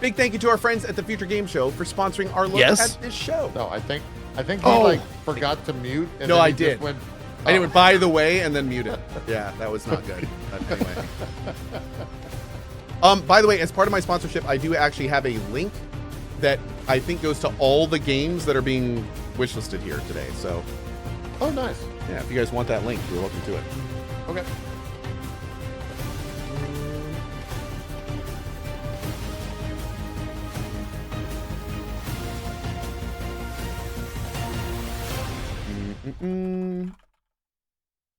Big thank you to our friends at the Future Game Show for sponsoring our look at this show. No, I think he like forgot to mute. And no, then I he did. Just went, I went by the way and then muted. Yeah, that was not good. But anyway. By the way, as part of my sponsorship, I do actually have a link that I think goes to all the games that are being wishlisted here today. So, oh, nice. Yeah, if you guys want that link, you're welcome to it. Okay.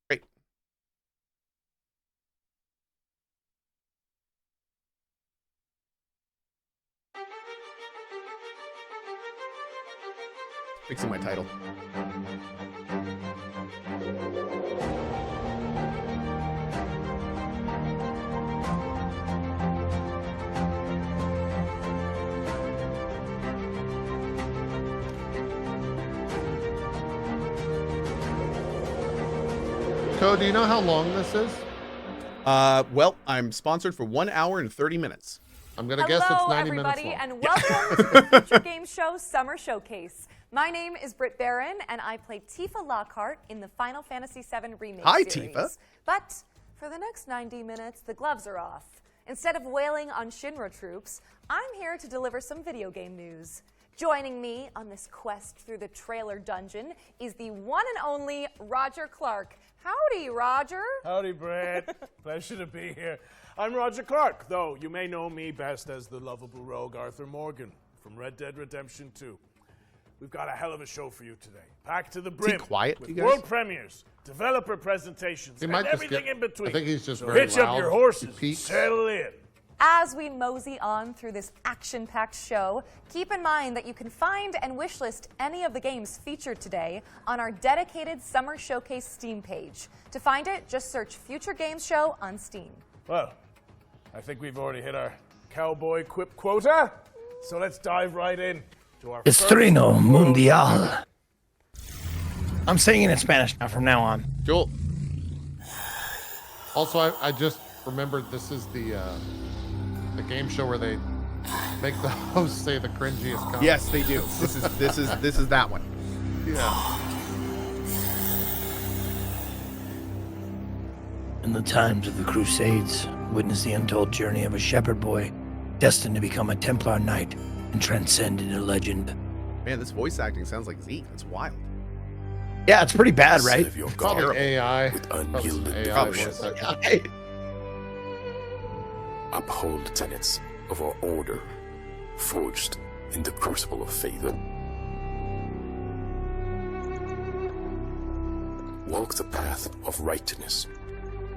Great. Fixing my title. Cohh, do you know how long this is? Well, I'm sponsored for 1 hour and 30 minutes. I'm gonna guess it's 90 minutes long. Hello, everybody, and welcome to the Future Game Show Summer Showcase. My name is Britt Barron, and I play Tifa Lockhart in the Final Fantasy VII Remake series. Tifa. But for the next 90 minutes, the gloves are off. Instead of wailing on Shinra troops, I'm here to deliver some video game news. Joining me on this quest through the trailer dungeon is the one and only Roger Clark. Howdy, Roger. Howdy, Brad. Pleasure to be here. I'm Roger Clark, though you may know me best as the lovable rogue Arthur Morgan from Red Dead Redemption 2. We've got a hell of a show for you today. Packed to the brim. Quiet, with you guys? world premieres, developer presentations, and everything in between. I think he's just so very hitch loud. up your horses, He and settle in. As we mosey on through this action-packed show, keep in mind that you can find and wishlist any of the games featured today on our dedicated Summer Showcase Steam page. To find it, just search Future Games Show on Steam. Well, I think we've already hit our cowboy quip quota, so let's dive right in to our Estreno Mundial. I'm saying it in Spanish now from now on. Joel. Also, I just remembered this is the game show where they make the host say the cringiest comment. Yes, they do. This is that one. Yeah. In the times of the Crusades, witness the untold journey of a shepherd boy destined to become a Templar knight and transcend into legend. Man, this voice acting sounds like Zeke. It's wild. Yeah, it's pretty bad, right? Probably AI. With Probably unyielding AI devotion. voice acting. Uphold the tenets of our order, forged in the crucible of faith. Walk the path of righteousness,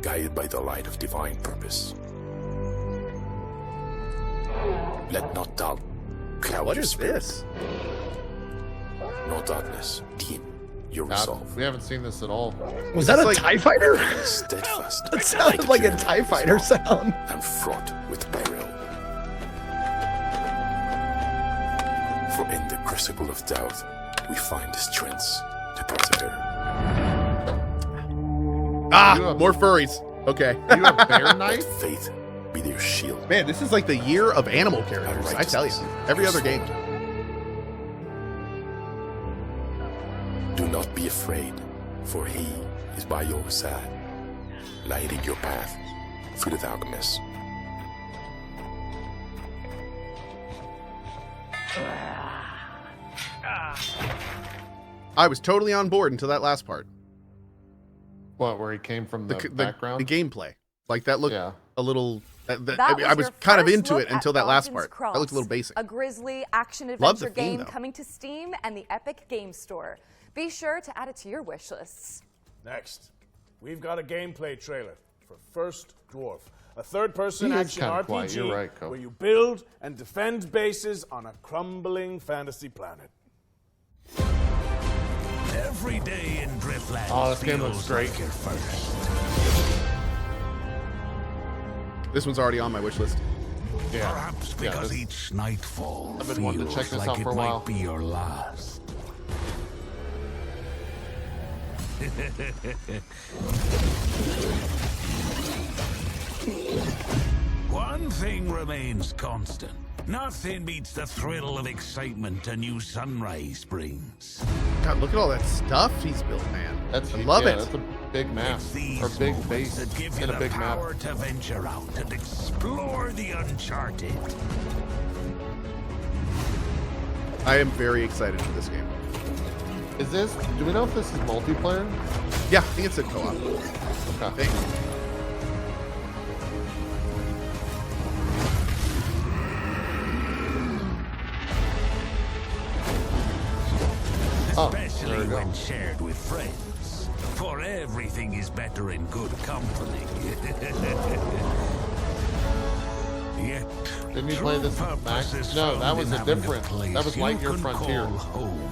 guided by the light of divine purpose. Let not doubt cloud What your is spirit, this? nor darkness dim your God, resolve. we haven't seen this at all. Was that a like- TIE fighter? Steadfast, That sounded like a journey TIE fighter sound. and fraught with peril. For in the crucible of doubt, we find the strengths to persevere. Ah, more furries. Okay. You have bear knife? Let faith be their shield. Man, this is like the year of animal characters. I tell you. Every other game. Do not be afraid, for he is by your side, lighting your path through the darkness. I was totally on board until that last part. What, where he came from the background? The gameplay. Like that looked Yeah. a little. I That was your kind of first into look it at until that last Falcon's part. That looked a little Cross, basic. A Grizzly action Love the adventure theme, game though. coming to Steam and the Epic Game Store. Be sure to add it to your wish lists. Next, we've got a gameplay trailer for First Dwarf, a third-person He is action kinda RPG quiet, you're right, Cohh. where you build and defend bases on a crumbling fantasy planet. Every day in Driftland Oh, this game looks feels great. like your first. This one's already on my wish list. Yeah. Perhaps Yeah, because this- each nightfall I've been wanting to feels check this like out it for a while. might be your last. One thing remains constant. Nothing beats the thrill of excitement a new sunrise brings. God, look at all that stuff he's built, man. That's I love it. That's a big map. It's these Or big moments base that give you in a the big map. power to venture out and explore the uncharted. I am very excited for this game. Is this? Do we know if this is multiplayer? Yeah, I think it's a co-op. Okay. I think. Oh, there Especially we go. when shared with friends. For everything is better in good company. Yet, Didn't you play this true with Max? purpose is No, found that was in a having different. place That was you Lightyear can Frontier. call home.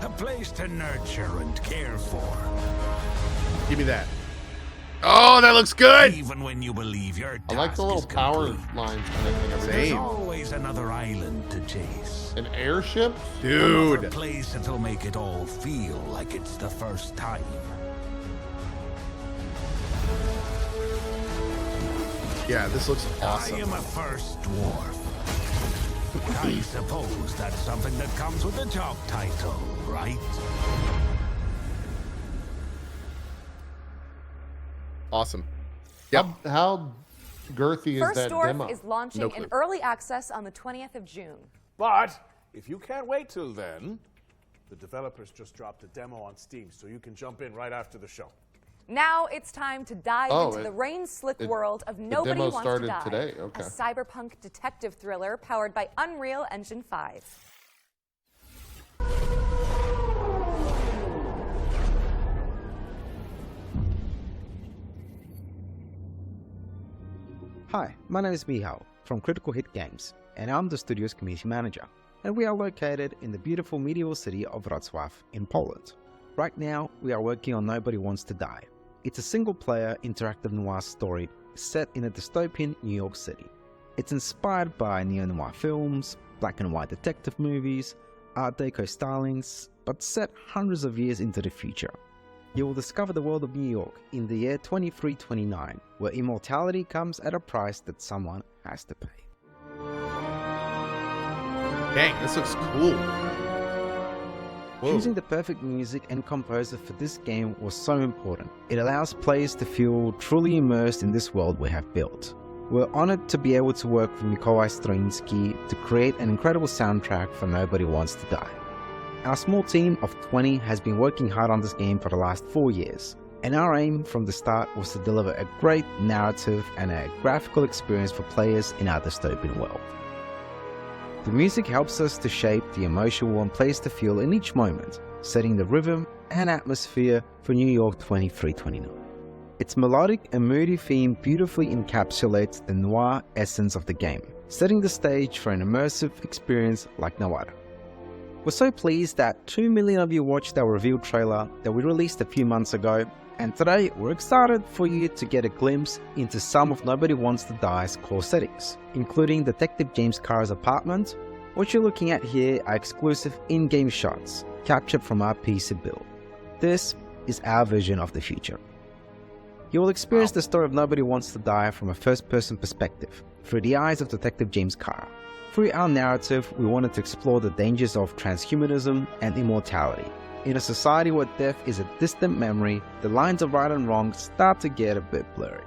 A place to nurture and care for. Give me that. Oh, that looks good. Even when you believe your I like the task little is power complete. lines connecting everything. There's Same. always another island to chase. An airship? Dude. Another place that'll make it all feel like it's the first time. Yeah, this looks I awesome. am a first dwarf. I suppose that's something that comes with the job title, right? Awesome. Yep. How girthy is First that Dwarf demo? is launching No in clue. early access on the 20th of June. But if you can't wait till then, the developers just dropped a demo on Steam, so you can jump in right after the show. Now it's time to dive Oh, into the rain-slick it- world of the Nobody demo Wants to started Die, today, okay. a cyberpunk detective thriller powered by Unreal Engine 5. Hi, my name is Michał from Critical Hit Games, and I'm the studio's community manager. And we are located in the beautiful medieval city of Wrocław in Poland. Right now, we are working on Nobody Wants to Die. It's a single-player interactive noir story set in a dystopian New York City. It's inspired by neo-noir films, black and white detective movies, Art Deco stylings, but set hundreds of years into the future. You will discover the world of New York in the year 2329, where immortality comes at a price that someone has to pay. Dang, this looks cool. Whoa. Choosing the perfect music and composer for this game was so important. It allows players to feel truly immersed in this world we have built. We're honored to be able to work with Mikołaj Stroiński to create an incredible soundtrack for Nobody Wants to Die. Our small team of 20 has been working hard on this game for the last 4 years, and our aim from the start was to deliver a great narrative and a graphical experience for players in our dystopian world. The music helps us to shape the emotion we want players to feel in each moment, setting the rhythm and atmosphere for New York 2329. Its melodic and moody theme beautifully encapsulates the noir essence of the game, setting the stage for an immersive experience like no other. We're so pleased that 2 million of you watched our reveal trailer that we released a few months ago, and today we're excited for you to get a glimpse into some of Nobody Wants to Die's core settings, including Detective James Carr's apartment. What you're looking at here are exclusive in-game shots, captured from our PC build. This is our vision of the future. You will experience the story of Nobody Wants to Die from a first-person perspective, through the eyes of Detective James Carr. Through our narrative, we wanted to explore the dangers of transhumanism and immortality. In a society where death is a distant memory, the lines of right and wrong start to get a bit blurry.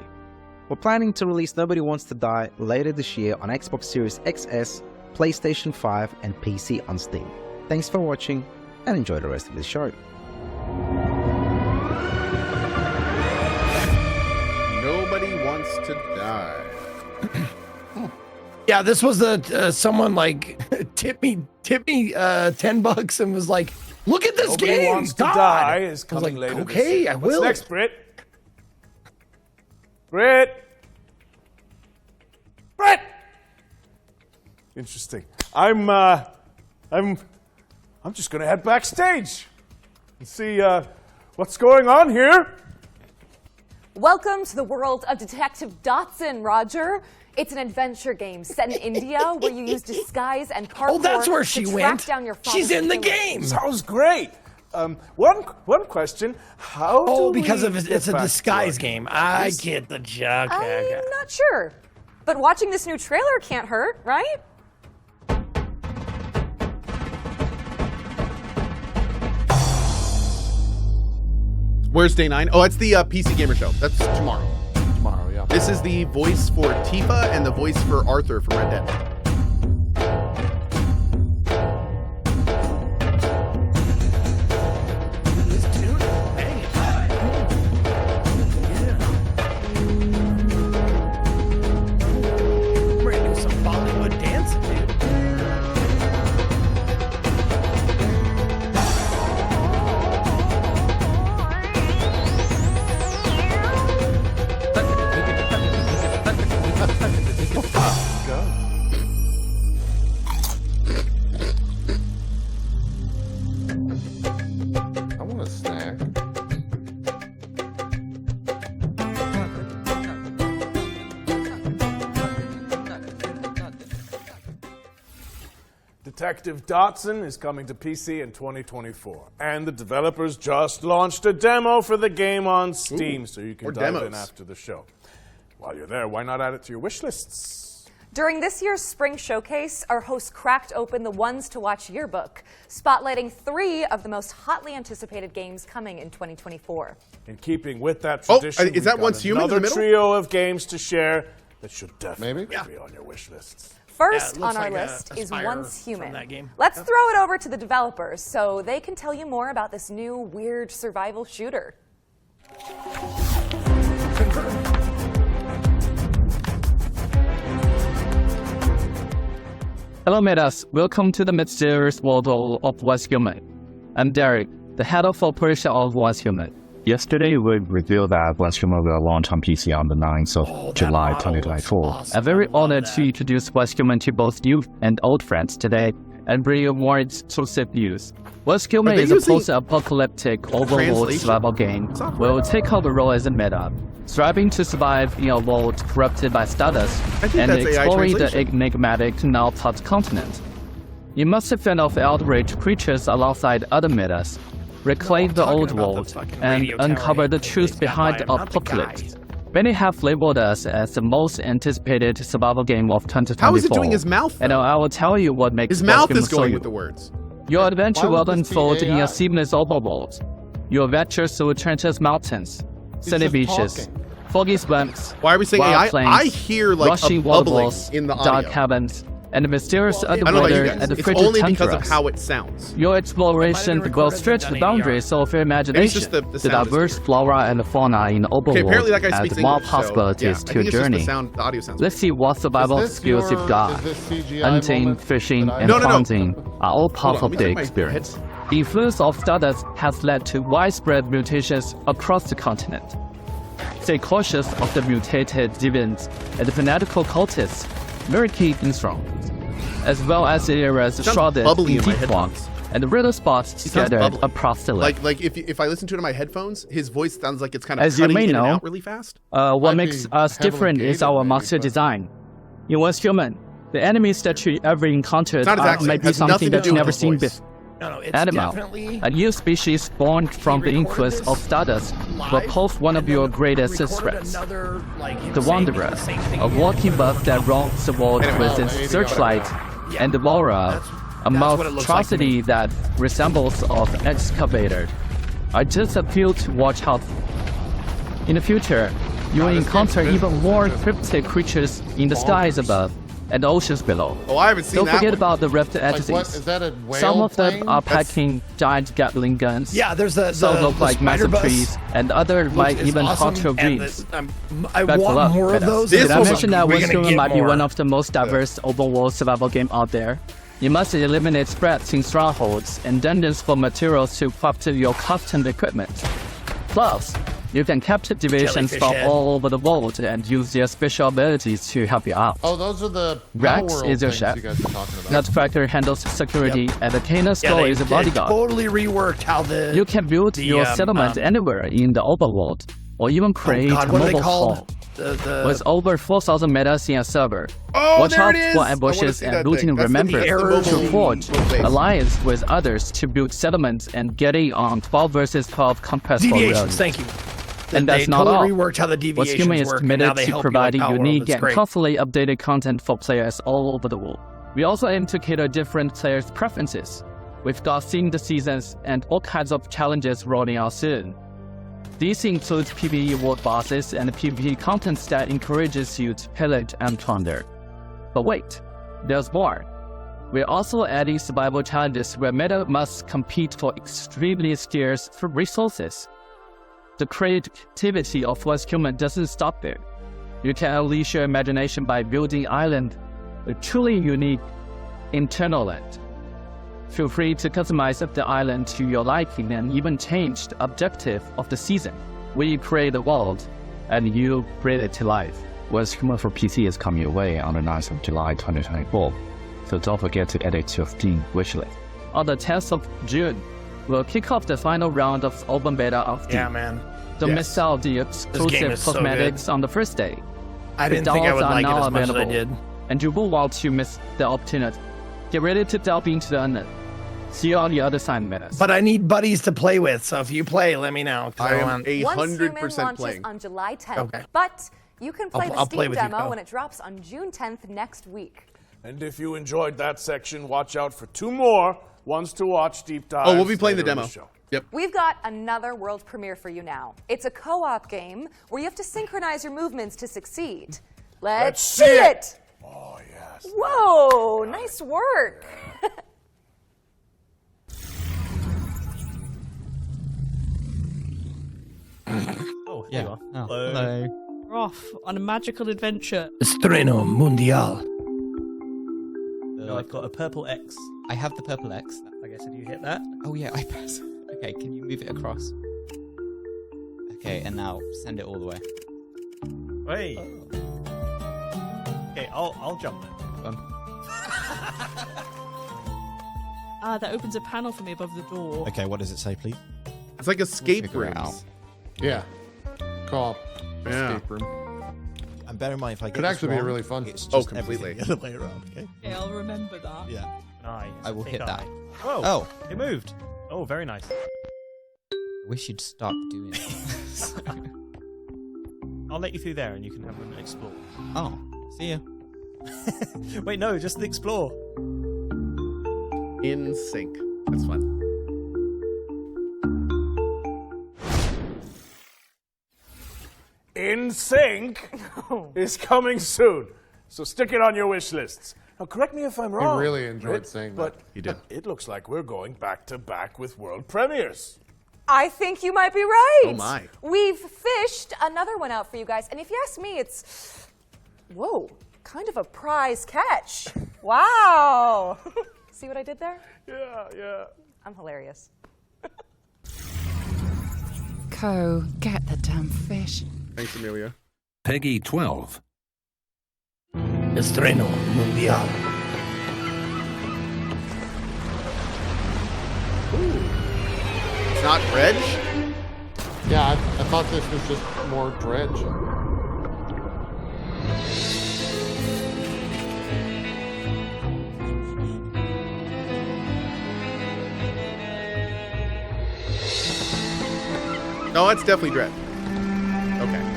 We're planning to release Nobody Wants to Die later this year on Xbox Series XS, PlayStation 5 and PC on Steam. Thanks for watching and enjoy the rest of the show. Nobody Wants to Die. Yeah, this was someone like tip me $10 and was like, look at this Nobody game. Wants to God. Die is I was coming like, later this okay, year. I What's will. next, Britt? Britt! Interesting. I'm just gonna head backstage and see what's going on here. Welcome to the world of Detective Dotson, Roger. It's an adventure game set in India where you use disguise and parkour Oh, that's where she to track went. down your She's in the killer. game. Sounds great. One question. How do because we of get it's a back to disguise our game. I place? get the joke. I'm not sure. But watching this new trailer can't hurt, right? Where's day 9? Oh, it's the PC Gamer Show. That's tomorrow. Tomorrow, yeah. This is the voice for Tifa and the voice for Arthur from Red Dead. Detective Dotson is coming to PC in 2024, and the developers just launched a demo for the game on Steam, so you can dive in after the show. While you're there, why not add it to your wish lists? During this year's Spring Showcase, our host cracked open the Ones to Watch yearbook, spotlighting 3 of the most hotly anticipated games coming in 2024. In keeping with that tradition, is that Once Human in the another middle? trio of games to share that should definitely be on your wish lists. First on our list is Once Human. Let's throw it over to the developers so they can tell you more about this new weird survival shooter. Hello, Metas. Welcome to the mysterious world of Once Human. I'm Derek, the head of operation of Once Human. Yesterday, we revealed that Once Human will launch on PC on the 9th of July 2024. I'm very honored to introduce Once Human to both new and old friends today and bring you more exclusive news. Once Human is a post-apocalyptic overworld survival game where we'll take over the role as a meta, striving to survive in a world corrupted by stardust and exploring the enigmatic now-part continent. You must fend off outraged creatures alongside other metas, reclaim the old world, and uncover the truth behind the apocalypse. Many have labeled us as the most anticipated survival game of 2024. How is it doing his mouth, though? And I will tell you what makes his mouth is going with the words. Your adventure will unfold in a seamless overworld. Your adventures through treacherous mountains, sunny beaches, foggy swamps, why are we saying wild AI? plains, I hear like rushing a bubbling waterfalls, in the dark audio. caverns, and the mysterious I don't know about you underwater guys. and the It's frigid only because tundras. of how it sounds. Your exploration will stretch the boundaries of your imagination. the The sound is diverse flora and fauna in the Okay, apparently that overworld guy speaks add more English, so, possibilities yeah, I to your think it's just journey. the sound, the audio sounds Let's see what survival skills you've got. Hunting, fishing, and hunting are all part of the experience. The influence of stardust has led to widespread mutations across the continent. Stay cautious of the mutated deviants and the fanatical cultists lurking in strongholds, as well as the areas shrouded in deep fog and the riddle spots scattered across the lake. Like if I listen to it in my headphones, his voice sounds like it's kind of As you cutting may in and know, out really fast. what makes us different is our monster design. In Once Human, the enemies that you ever encountered might be something that you've never seen before. Animal, a new species born from the influence of stardust, will pose one of your greatest threats. The Wanderer, a walking buff that roams the world with its searchlight, and the Aurora, a monstrosity that resembles an excavator, are just a few to watch out for. In the future, you will encounter even more cryptic creatures in the skies above and the oceans below. Oh, I haven't seen Don't that forget one. about the rift Like entities. what? Is that a whale Some of them plane? are packing giant Gatling guns. Yeah, there's the Some look like spider massive bus. trees, and others might Is even awesome, haunt your and dreams. I Bad want luck, more of Metas. those. Did I This mention that we're Once gonna Human get might be more. one of the most diverse open world survival game out there? You must eliminate spreads in strongholds and dungeons for materials to craft your custom equipment. Plus, you can capture deviations Jellyfish from head. all over the world and use their special abilities to help you out. Oh, those are the Rex Power is your things chef. you guys were talking about. Nutcracker handles security, and the Kana Skull they is a bodyguard. totally reworked how the You can build your the, settlement anywhere in the overworld, or even create God, a what are they mobile called? hall. The With over 4,000 metas in a server. Oh, Watch there out it is! for I wanna ambushes see and that looting. thing. That's Remember the mobile to forge base. alliance with others to build settlements and get in on 12 versus 12 compressed for deviations. reality. Thank you. And that's not all. Reworked how the deviations What'sHuman is work, committed to providing unique and great. constantly updated content for players all over the world. We also aim to cater different players' preferences. We've got themed seasons and all kinds of challenges rolling out soon. These include PvE world bosses and PvP content that encourages you to pillage and plunder. But wait, there's more. We're also adding survival challenges where meta must compete for extremely scarce resources. The creativity of What'sHuman doesn't stop there. You can unleash your imagination by building island, a truly unique internal land. Feel free to customize the island to your liking and even change the objective of the season. We create the world, and you bring it to life. What'sHuman for PC is coming your way on the 9th of July 2024, so don't forget to add it to your Steam wishlist. On the 10th of June, we'll kick off the final round of open beta of Steam. Yeah, man. Don't miss out the exclusive cosmetics on the first day. I didn't think I would like it as much as I available, did. and you will want to miss the opportunity. Get ready to delve into the unknown. See you on the other side, Metas. But I need buddies to play with, so if you play, let me know. I am WhatsHuman 100% launches playing. on July 10th, Okay. but you can play I'll the play Steam with you, demo Cohh. when it drops on June 10th next week. And if you enjoyed that section, watch out for 2 more ones to watch deep dives. Oh, we'll be playing the later in demo. show. Yep. We've got another world premiere for you now. It's a co-op game where you have to synchronize your movements to succeed. Let's see it! Oh, yes. Whoa, nice work. Oh, here you are. Hello. We're off on a magical adventure. Estreno Mundial. No, I've got a purple X. I have the purple X. Okay, so do you hit that? Oh yeah, I press. Okay, can you move it across? Okay, and now send it all the way. Hey. Okay, I'll jump. That opens a panel for me above the door. Okay, what does it say, please? It's like escape rooms. Yeah. Co-op. Yeah. Escape room. And bear in mind, if I get Could this actually be wrong, really fun. It's Oh, just completely. everything the other way around, okay? Okay, I'll remember that. Yeah. Nice. I will hit that. Oh, Oh. it moved. Oh, very nice. I wish you'd stop doing it. I'll let you through there and you can have an explore. Oh, see ya. Wait, no, just explore. In sync. That's fun. In Sync is coming soon, so stick it on your wish lists. Now, correct me if I'm wrong. really enjoyed Rit, saying but that. You did. It looks like we're going back to back with world premieres. I think you might be right. Oh, my. We've fished another one out for you guys, and if you ask me, it's, whoa, kind of a prize catch. Wow. See what I did there? Yeah. I'm hilarious. Cohh, get the damn fish. Thanks, Amelia. Peggy 12. Estreno Mundial. It's not Dredge? Yeah, I thought this was just more Dredge. No, it's definitely Dredge. Okay.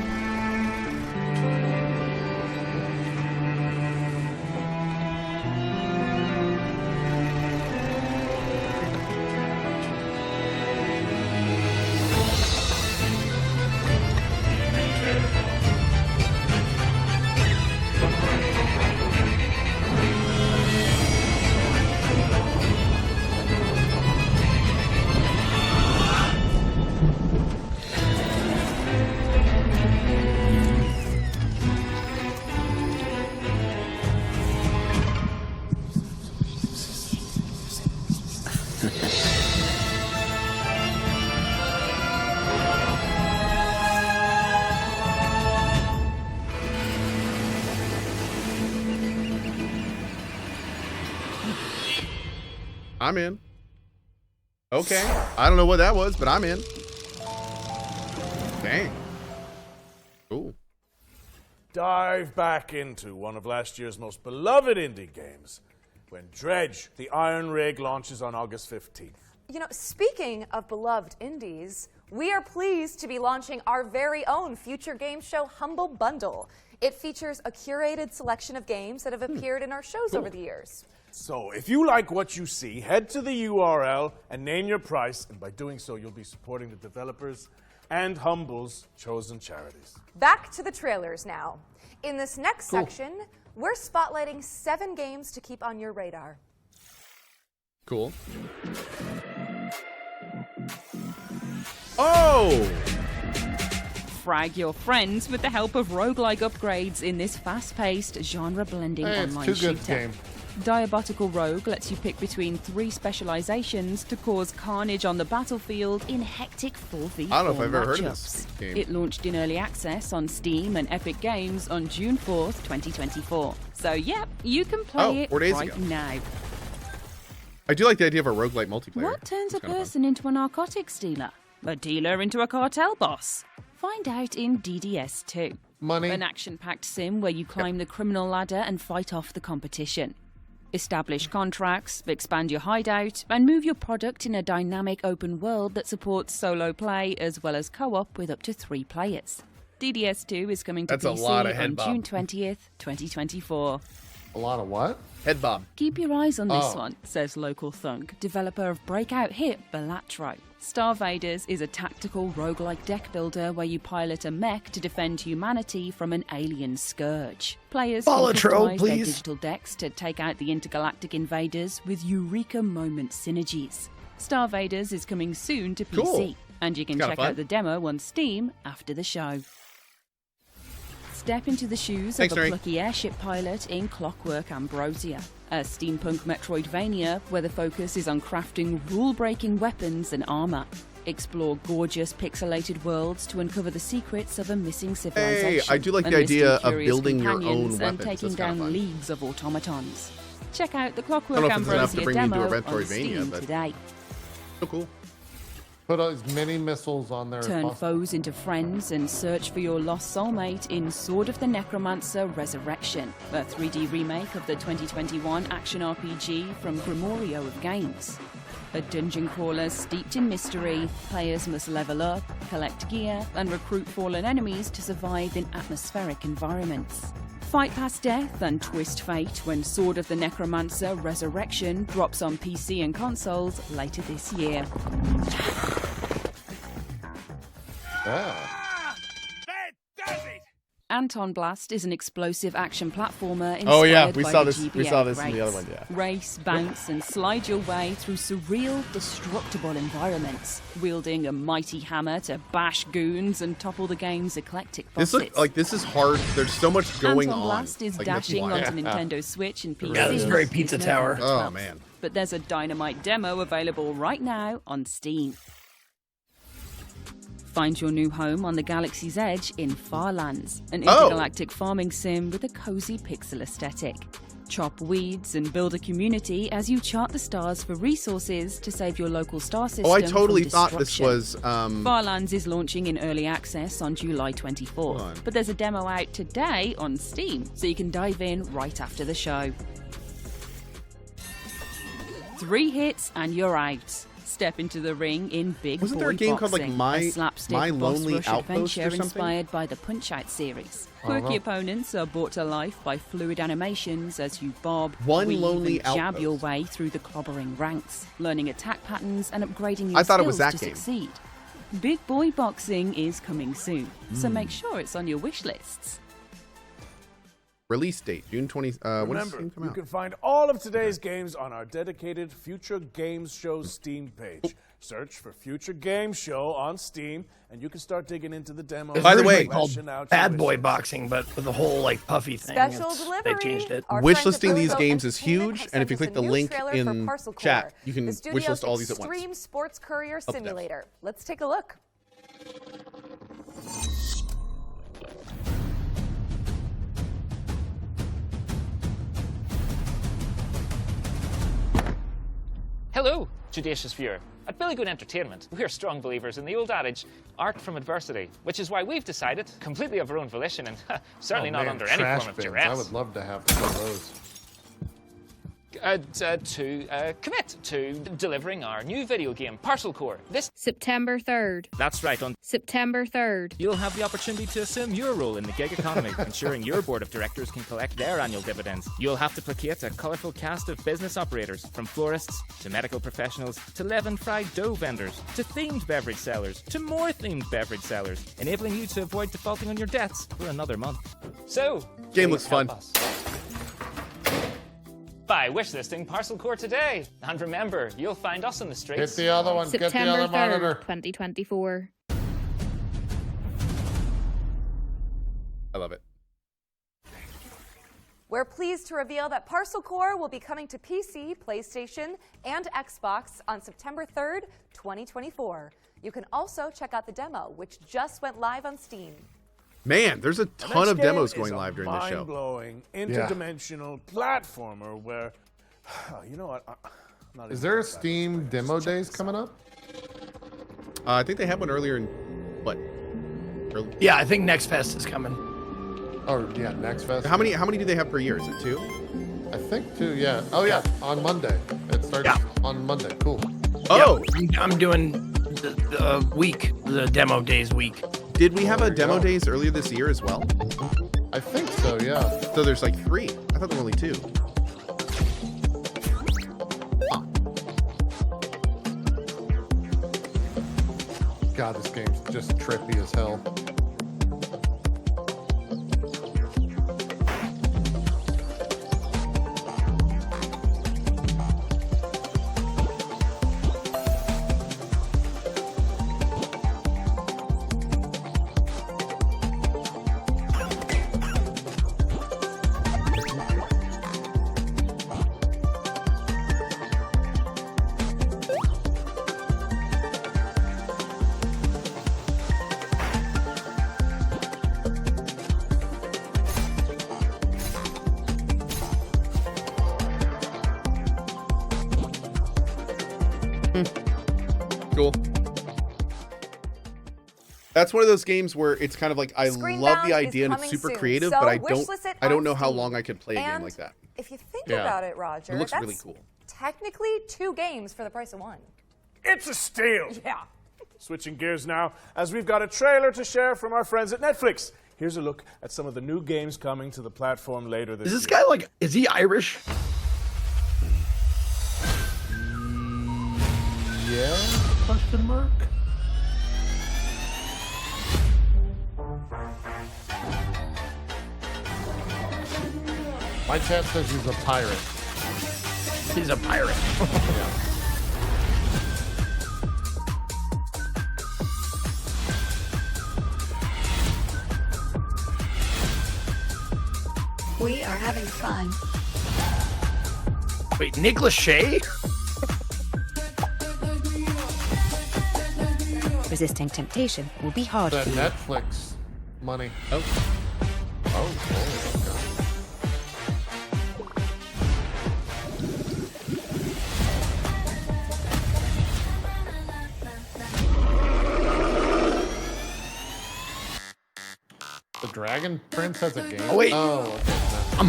I'm in. Okay. I don't know what that was, but I'm in. Dang. Cool. Dive back into one of last year's most beloved indie games when Dredge, the Iron Rig, launches on August 15th. You know, speaking of beloved indies, We are pleased to be launching our very own Future Game Show Humble Bundle. It features a curated selection of games that have appeared in our shows over the years. So, if you like what you see, head to the URL and name your price, and by doing so, you'll be supporting the developers and Humble's chosen charities. Back to the trailers now. In this next section, we're spotlighting 7 games to keep on your radar. Cool. Oh! Frag your friends with the help of roguelike upgrades in this fast-paced, genre-blending online shooter. Diabotical Rogue lets you pick between 3 specializations to cause carnage on the battlefield in hectic 4v4 I don't know if I've ever heard of matchups. this game. It launched in early access on Steam and Epic Games on June 4th, 2024. So, yep, you can play it 4 days right ago. now. I do like the idea of a roguelike multiplayer. What turns a It's kinda person into a narcotics dealer? A dealer into a cartel boss? Find out in DDS 2. Money. An action-packed sim where you climb the criminal ladder and fight off the competition. Establish contracts, expand your hideout, and move your product in a dynamic open world that supports solo play as well as co-op with up to 3 players. DDS 2 is coming to That's a PC lot of head on bob. June 20th, 2024. A lot of what? Head bob. Keep your eyes on this Oh. one, says local thunk, developer of breakout hit Balatro. Starvaders is a tactical roguelike deck builder where you pilot a mech to defend humanity from an alien scourge. Players can Balatro, customize their please. digital decks to take out the intergalactic invaders with Eureka moment synergies. Starvaders is coming soon to PC, Cool. and you can Kinda check fun. out the demo on Steam after the show. Step into the shoes Thanks, of a Erik. plucky airship pilot in Clockwork Ambrosia, a steampunk Metroidvania where the focus is on crafting rule-breaking weapons and armor. Explore gorgeous pixelated worlds to uncover the secrets of a missing civilization. I do like the enlisting idea of curious building your own companions and weapons. taking That's kinda down fun. leagues of automatons. Check out the I Clockwork don't know if it's enough to Ambrosia bring me into demo a on Metroidvania, Steam but today. so cool. Put as many missiles on there as Turn possible. foes into friends and search for your lost soulmate in Sword of the Necromancer Resurrection, a 3D remake of the 2021 action RPG from Grimorio of Games. A dungeon crawler steeped in mystery, players must level up, collect gear, and recruit fallen enemies to survive in atmospheric environments. Fight past death and twist fate when Sword of the Necromancer Resurrection drops on PC and consoles later this year. Anton Blast is an explosive action platformer inspired Oh, yeah, we by saw the this- we GBA saw this in the greats. other one, yeah. Race, bounce, and slide your way through surreal, destructible environments, wielding a mighty hammer to bash goons and topple the game's eclectic This bosses. look like this is hard. There's so much going Anton on. Blast is Like, that's dashing why. onto Nintendo Switch and PC. Yeah, this is very Pizza It's Tower. November Oh 12th. man. But there's a dynamite demo available right now on Steam. Find your new home on the galaxy's edge in Farlands, an intergalactic farming sim with a cozy pixel aesthetic. Chop weeds and build a community as you chart the stars for resources to save your local star system. Oh, I totally from thought this destruction. was. Farlands is launching in early access on July 24th, Hold on. but there's a demo out today on Steam, so you can dive in right after the show. 3 hits and you're out. Step into the ring in Big Wasn't Boy there a game called, like, Boxing, My- a slapstick My boss Lonely rush Outpost or adventure something? inspired by the Punch-Out series. Quirky opponents are brought to life by fluid animations as you bob, One weave, Lonely and jab Outpost. your way through the clobbering ranks, learning attack patterns and upgrading your I thought it skills was that to game. succeed. Big Boy Boxing is coming soon, so make sure it's on your wish lists. Release date June 20. When does this Remember, game come you out? can find all of today's games on our dedicated Future Games Show Steam page. Search for Future Games Show on Steam, and you can start digging into the demo. It's By the way- originally called Fleshing out your Bad Boy wishes. Boxing, but with the whole like puffy thing. Special it's- delivery. They changed it. Our Wish friends at listing these Parcel games is Entertainment huge, have and if you sent click us the a new link trailer in for Parcel Corps, chat, you can the wish studio's list all these at once. Extreme Sports Courier Up there. Simulator. Let's take a look. Hello, judacious viewer. At Billy Good Entertainment, we're strong believers in the old adage, art from adversity, which is why we've decided, completely of our own volition and certainly Oh, not man, under any trash form of bins. duress. I would love to have some of those. to commit to delivering our new video game, Parcel Corps. This September 3rd. That's right, on September 3rd. You'll have the opportunity to assume your role in the gig economy, ensuring your board of directors can collect their annual dividends. You'll have to placate a colourful cast of business operators, from florists to medical professionals to leaven-fried dough vendors to themed beverage sellers to more themed beverage sellers, enabling you to avoid defaulting on your debts for another month. So, game looks fun. By wishlisting Parcel Corps today. And remember, you'll find us on the streets. Get the other one. Get the September other 3rd, monitor. 2024. I love it. We're pleased to reveal that Parcel Corps will be coming to PC, PlayStation, and Xbox on September 3rd, 2024. You can also check out the demo, which just went live on Steam. Man, there's a ton of demos going live during this show. Mind-blowing, interdimensional platformer where, you know what? I'm not Is even there a gonna say Steam demo days coming up? I think they had one earlier in what? Yeah, I think Next Fest is coming. Oh yeah, Next Fest. How many do they have per year? Is it 2? I think 2. Yeah. Oh yeah, on Monday. It starts on Monday. Cool. Oh, yeah, I'm doing the week, the demo days week. Did we have a demo days earlier this year as well? I think so, yeah. So there's like 3. I thought there were only 2. Huh. God, this game's just trippy as hell. Cool. That's one of those games where it's kind of like I love the idea and it's super creative, but I don't know how long I could play a game like that. If you think about it, Roger, It looks that's really cool. technically 2 games for the price of 1. It's a steal. Yeah. Switching gears now, as we've got a trailer to share from our friends at Netflix. Here's a look at some of the new games coming to the platform later this year. Is this guy like, is he Irish? Yeah? Question mark? My chat says he's a pirate. He's a pirate. Yeah. We are having fun. Wait, Nick Lachey? Resisting temptation will be hard That for you. Netflix money. Oh. Oh, The Dragon Prince has a game? Oh, wait. Oh, okay. I'm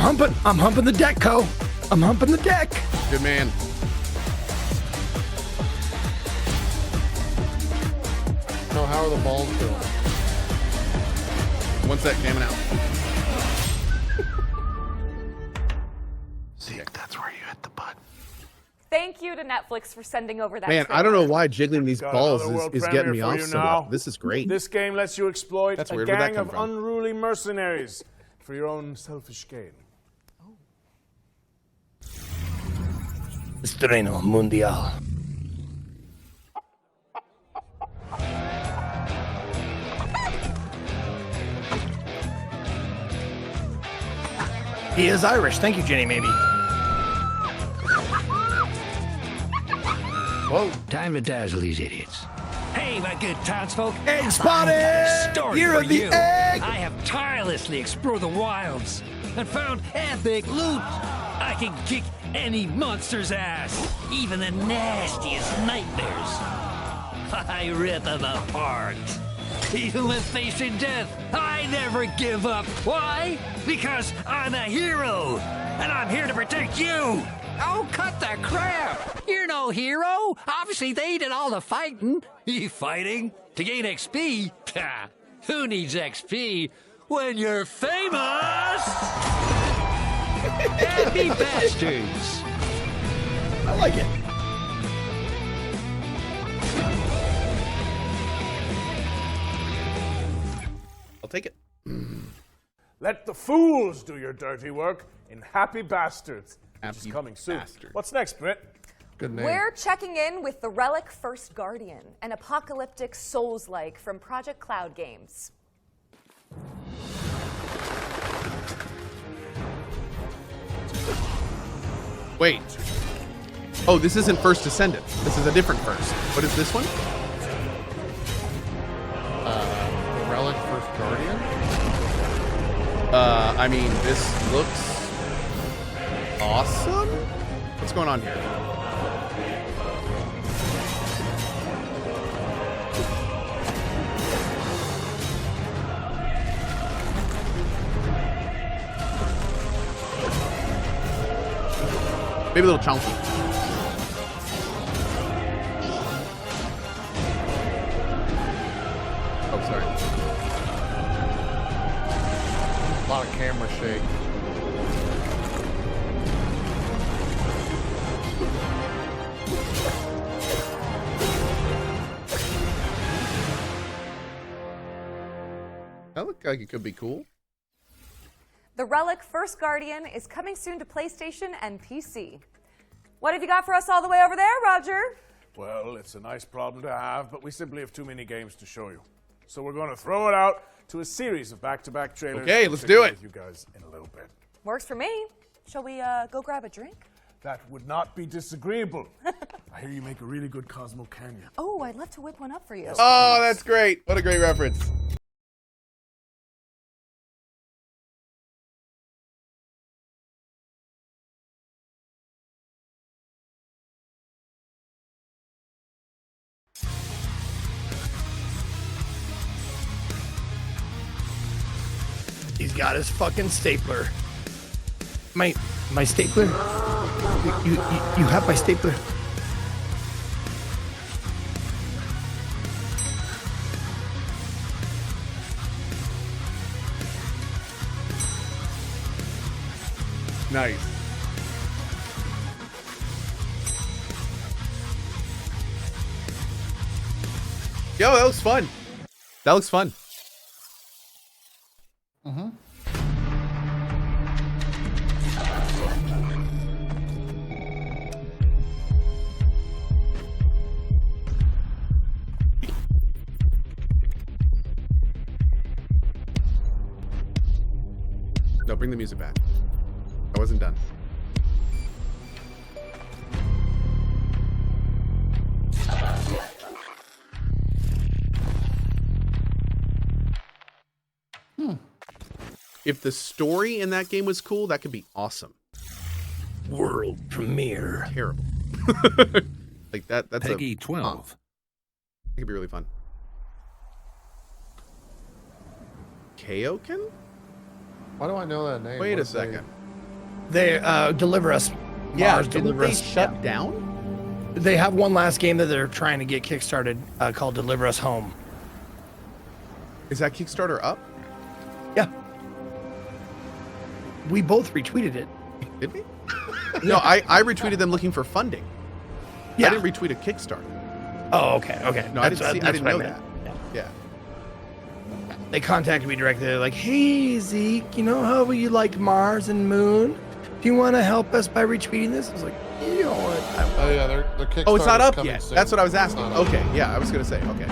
humping the deck, Cohh. I'm humping the deck. Good man. So how are the balls doing? When's that coming out? See, that's where you hit the button. Thank you to Netflix for sending over that Man, trailer. I don't know why jiggling these Got balls another world is premiere getting me for off you so now. well. This is great. This game lets you exploit That's a weird. Where'd that gang come of from? unruly mercenaries for your own selfish gain. Estreno Mundial. He is Irish. Thank you, Jenny, maybe. Whoa. Time to dazzle these idiots. Hey, my good townsfolk. Egg spotted! I've got a story Year for of the you. egg! I have tirelessly explored the wilds and found epic loot. I can kick any monster's ass, even the nastiest nightmares. I rip them apart. Even when facing death, I never give up. Why? Because I'm a hero. and I'm here to protect you. Oh, cut the crap! You're no hero. Obviously, they did all the fighting. You fighting? To gain XP? Ha! Who needs XP when you're famous? Happy bastards! I like it. I'll take it. Let the fools do your dirty work in Happy Bastards, which is coming soon. What's next, Britt? Good name. We're checking in with the Relic First Guardian, an apocalyptic Souls-like from Project Cloud Games. Wait. Oh, this isn't First Descendant. This is a different First. What is this one? Relic First Guardian? I mean, this looks awesome. What's going on here? Maybe a little chunky. Oh, sorry. A lot of camera shake. That looked like it could be cool. The Relic First Guardian is coming soon to PlayStation and PC. What have you got for us all the way over there, Roger? Well, it's a nice problem to have, but we simply have too many games to show you. So we're going to throw it out to a series of back-to-back trailers. Okay, let's do it. With you guys in a little bit. Works for me. Shall we go grab a drink? That would not be disagreeable. I hear you make a really good Cosmo Canyon. Oh, I'd love to whip one up for you. Oh, that's great. What a great reference. He's got his fucking stapler. My stapler? You have my stapler. Nice. Yo, that looks fun. That looks fun. Mm-hmm. No, bring the music back. I wasn't done. If the story in that game was cool, that could be awesome. World premiere. Terrible. Like that's Peggy 12. It could be really fun. Kaoken? Why do I know that name? Wait a second. They Deliver Us. Yeah, Mars didn't Deliver they Us. shut down? They have one last game that they're trying to get kickstarted called Deliver Us Home. Is that Kickstarter up? Yeah. We both retweeted it. Did we? No, I retweeted them looking for funding. Yeah. I didn't retweet a Kickstarter. Oh, okay, okay. No, I didn't know that. Yeah. They contacted me directly. They're like, "Hey Zeke, you know how you liked Mars and Moon? Do you want to help us by retweeting this?" I was like, "You know what?" Oh yeah, their Kickstarter. Oh, it's not up coming yet. soon. That's what I was asking. It's not up. Okay, yeah, I was gonna say. Okay.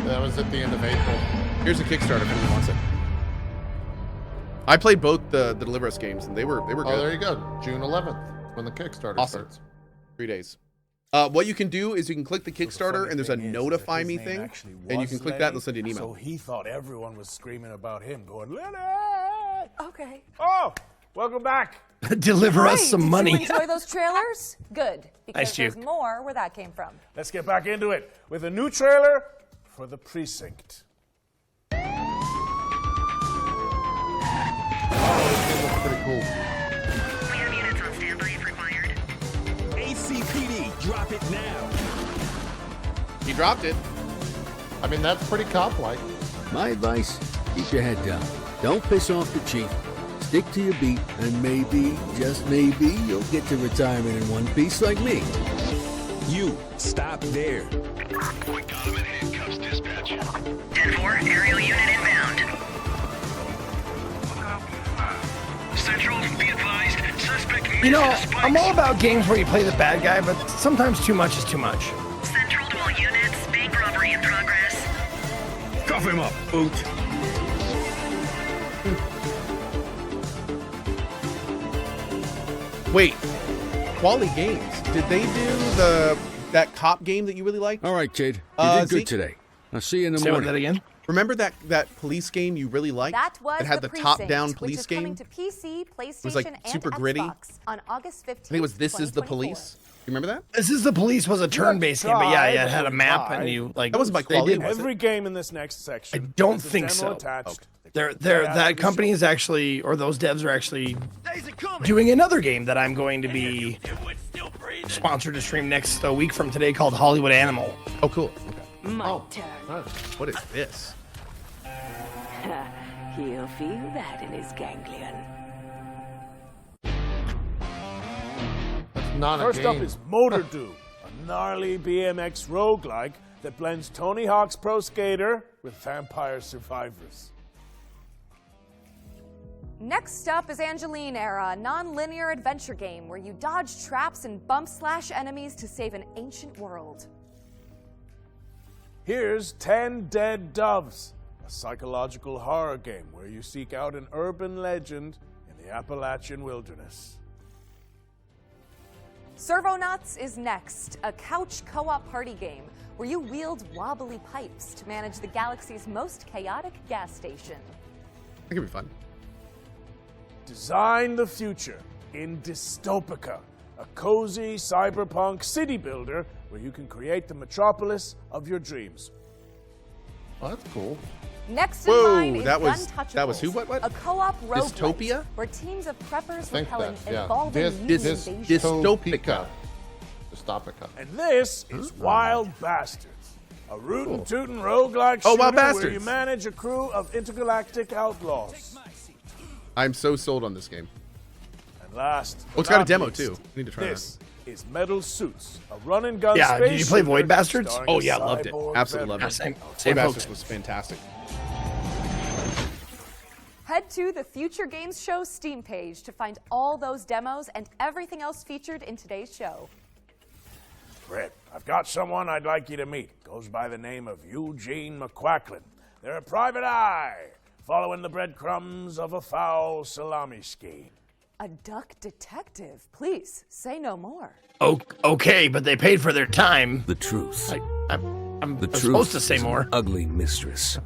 That was at the end of April. Here's a Kickstarter if anyone wants it. I played both the Deliver Us games, and they were good. Oh, there you go. June 11th, when the Kickstarter starts. 3 days. What you can do is you can click the Kickstarter, and there's a notify me thing, and you can click that, and they'll send you an email. So he thought everyone was screaming about him, going, "Lily!" Okay. Oh, welcome back. Deliver us some money. Did you enjoy those trailers? Good, because Nice, there's Juke. more where that came from. Let's get back into it with a new trailer for The Precinct. Oh, cool. We have units on standby if required. ACPD, drop it now. He dropped it. I mean, that's pretty cop-like. My advice, keep your head down. Don't piss off the chief. Stick to your beat, and maybe, just maybe, you'll get to retirement in one piece like me. You, stop there. Point got him in handcuffs, dispatch. 10-4, aerial unit inbound. Central, be advised, suspect... You know, I'm all about games where you play the bad guy, but sometimes too much is too much. Central to all units, bank robbery in progress. Cuff him up, boot. Wait, Quali Games, did they do that cop game that you really liked? All right, kid. You did good Zeke? today. I'll see you in the Say morning. that again? Remember that police game you really liked? That was it had the Precinct, top-down which police is game. coming to PC, PlayStation, It was like and super Xbox gritty. on August 15th. I think it was This Is the Police. You remember that? This is the Police was a turn-based game, but yeah, it had a map and you like. That wasn't by They Quali, did was it? every game in this next section. I don't There's a think demo so. attached. That company is actually, or those devs are actually doing another game that I'm going to be sponsored to stream next week from today called Hollywood Animal. Oh, cool. Okay. My turn. What is this? He'll feel that in his ganglion. Not a First game. up is Motor Doom, a gnarly BMX roguelike that blends Tony Hawk's Pro Skater with Vampire Survivors. Next up is Angeline Era, a non-linear adventure game where you dodge traps and bump/slash enemies to save an ancient world. Here's 10 Dead Doves, a psychological horror game where you seek out an urban legend in the Appalachian wilderness. Servonauts is next, a couch co-op party game where you wield wobbly pipes to manage the galaxy's most chaotic gas station. That could be fun. Design the future in Dystopica, a cozy cyberpunk city builder where you can create the metropolis of your dreams. Oh, that's cool. Next in Whoa, line is that was who? Untouchables, What? a co-op roguelike Dystopia? where teams of preppers Think repelling that, yeah. evolving This- mutant invasions. Dystopica. Dystopica. And this is Wild Bastards, a rootin' tootin' roguelike Oh, shooter Wild where Bastards. you manage a crew of intergalactic outlaws. I'm so sold on this game. And last, Oh, but it's got a not demo least, too. I need to try this is Metal Suits, a run and gun Yeah, space did you play shooter Void Bastards? starring Oh a yeah, loved it. cyborg Absolutely loved veteran. it. Same Void Bastards folks. was fantastic. Head to the Future Games Show Steam page to find all those demos and everything else featured in today's show. Brett, I've got someone I'd like you to meet. Goes by the name of Eugene McQuacklin. They're a private eye, following the breadcrumbs of a foul salami scheme. A duck detective. Please, say no more. Okay, but they paid for their time. The truth. I'm The truth supposed to say is an more. ugly mistress.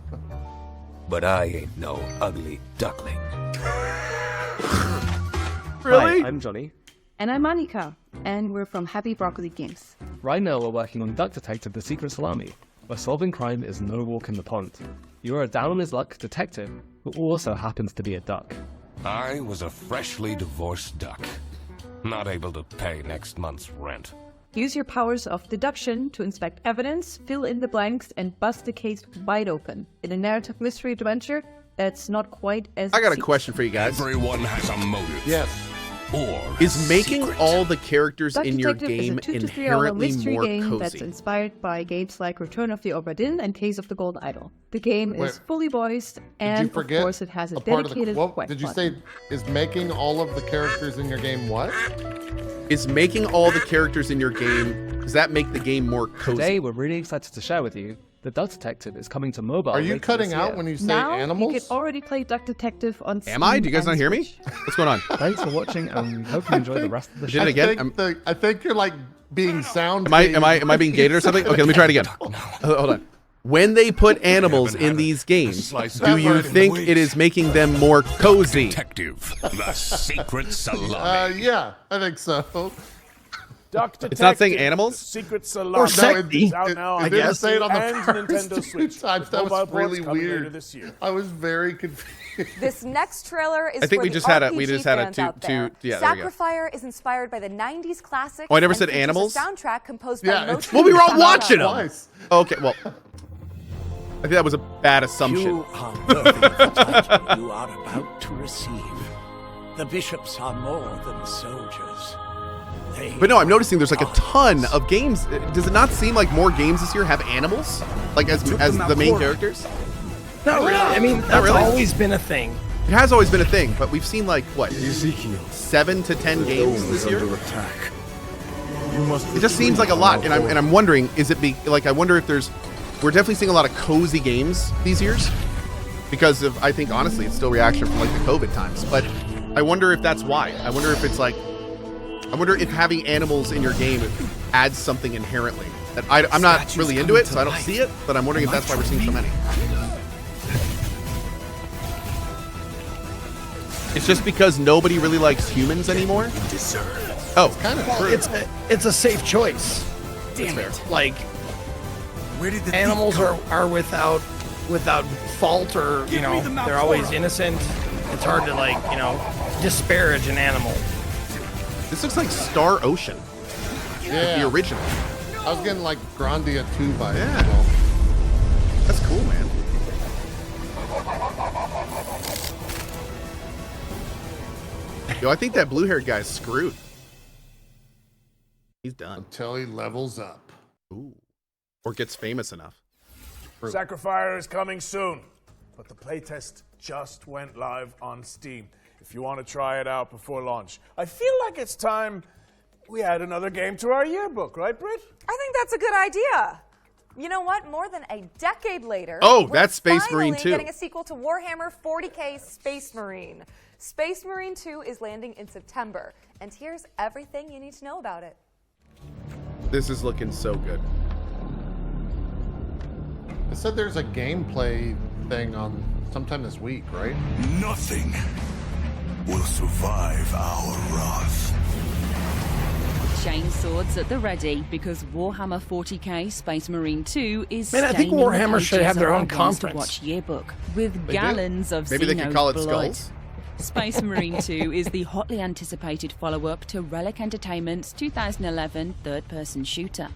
But I ain't no ugly duckling. Really? Hi, I'm Johnny. And I'm Annika, and we're from Happy Broccoli Games. Right now we're working on Duck Detective The Secret Salami, where solving crime is no walk in the pond. You are a down-on-his-luck detective who also happens to be a duck. I was a freshly divorced duck, not able to pay next month's rent. Use your powers of deduction to inspect evidence, fill in the blanks, and bust the case wide open in a narrative mystery adventure that's not quite as... I got a question for you guys. Everyone has a motive. Yes. Or Is making all the characters Duck in your Detective game is a 2 to 3 hour inherently mystery more game that's cozy? inspired by games like Return of the Obra Dinn and Case of the Gold Idol. The game Wait, is fully voiced, Did and you forget of course it has a part of the dedicated quote? quest Did you button. say is making all of the characters in your game what? Is making all the characters in your game, does that make the game more cozy? Today we're really excited to share with you that Duck Detective is coming to mobile. Are you later cutting this out year. when you say Now animals? you can already play Duck Detective on Steam. Am I? Do you guys and not hear me? Switch. What's going on? Thanks for watching, and we hope you enjoy the rest of the Did show. it again? I think you're like being sound. Am I being gated or something? Okay, let me try it again. Hold on. When they put animals in these games, do you think it is making them more cozy? Detective, the secret salami. Yeah, I think so. Duck Detective, It's not saying animals? The Secret Or Salami sexy. is out now I on didn't PC say it on the and first Nintendo two Switch. times. with That was mobile ports really coming later weird. this year. I was very confused. This next trailer is I think for we the just had a RPG fans out there. yeah, there we go. Sacrifire is inspired by the 90s classic. Oh, I never said animals? A soundtrack composed by Mochi. Well, we were all watching them. Twice. Okay, well, I think that was a bad assumption. You are worthy of the title you are about to receive. The bishops are more than soldiers. But no, I'm noticing there's like a ton of games. Does it not seem like more games this year have animals, like as the main characters? Not really. I mean, that's always been a thing. It has always been a thing, but we've seen like what, 7 to 10 games this year. It just seems like a lot, and I'm wondering, is it like I wonder if we're definitely seeing a lot of cozy games these years because of, I think honestly it's still reaction from like the COVID times, but I wonder if that's why. I wonder if it's like, I wonder if having animals in your game adds something inherently that I'm not really into it, so I don't see it, but I'm wondering if that's why we're seeing so many. It's just because nobody really likes humans anymore. Oh, it's kind of true. It's a safe choice. Damn it. Like, animals are without fault, or they're always innocent. It's hard to disparage an animal. This looks like Star Ocean. Yeah. The original. I was getting like Grandia 2 vibes. Yeah. That's cool, man. Yo, I think that blue-haired guy's screwed. He's done. Until he levels up. Ooh. Or gets famous enough. Sacrifire is coming soon, but the playtest just went live on Steam. If you want to try it out before launch, I feel like it's time we add another game to our yearbook, right, Britt? I think that's a good idea. You know what? More than a decade later, that's Space Marine 2. Getting a sequel to Warhammer 40K Space Marine. Space Marine 2 is landing in September, and here's everything you need to know about it. This is looking so good. It said there's a gameplay thing on sometime this week, right? Nothing will survive our wrath. Chainswords at the ready, because Warhammer 40k Space Marine 2 is Man, I think staining the Warhammer should pages have their of own our Games to conference. Watch yearbook with They do. gallons of Maybe they could Xeno's call it blood. Skulls. Space Marine 2 is the hotly anticipated follow-up to Relic Entertainment's 2011 third-person shooter.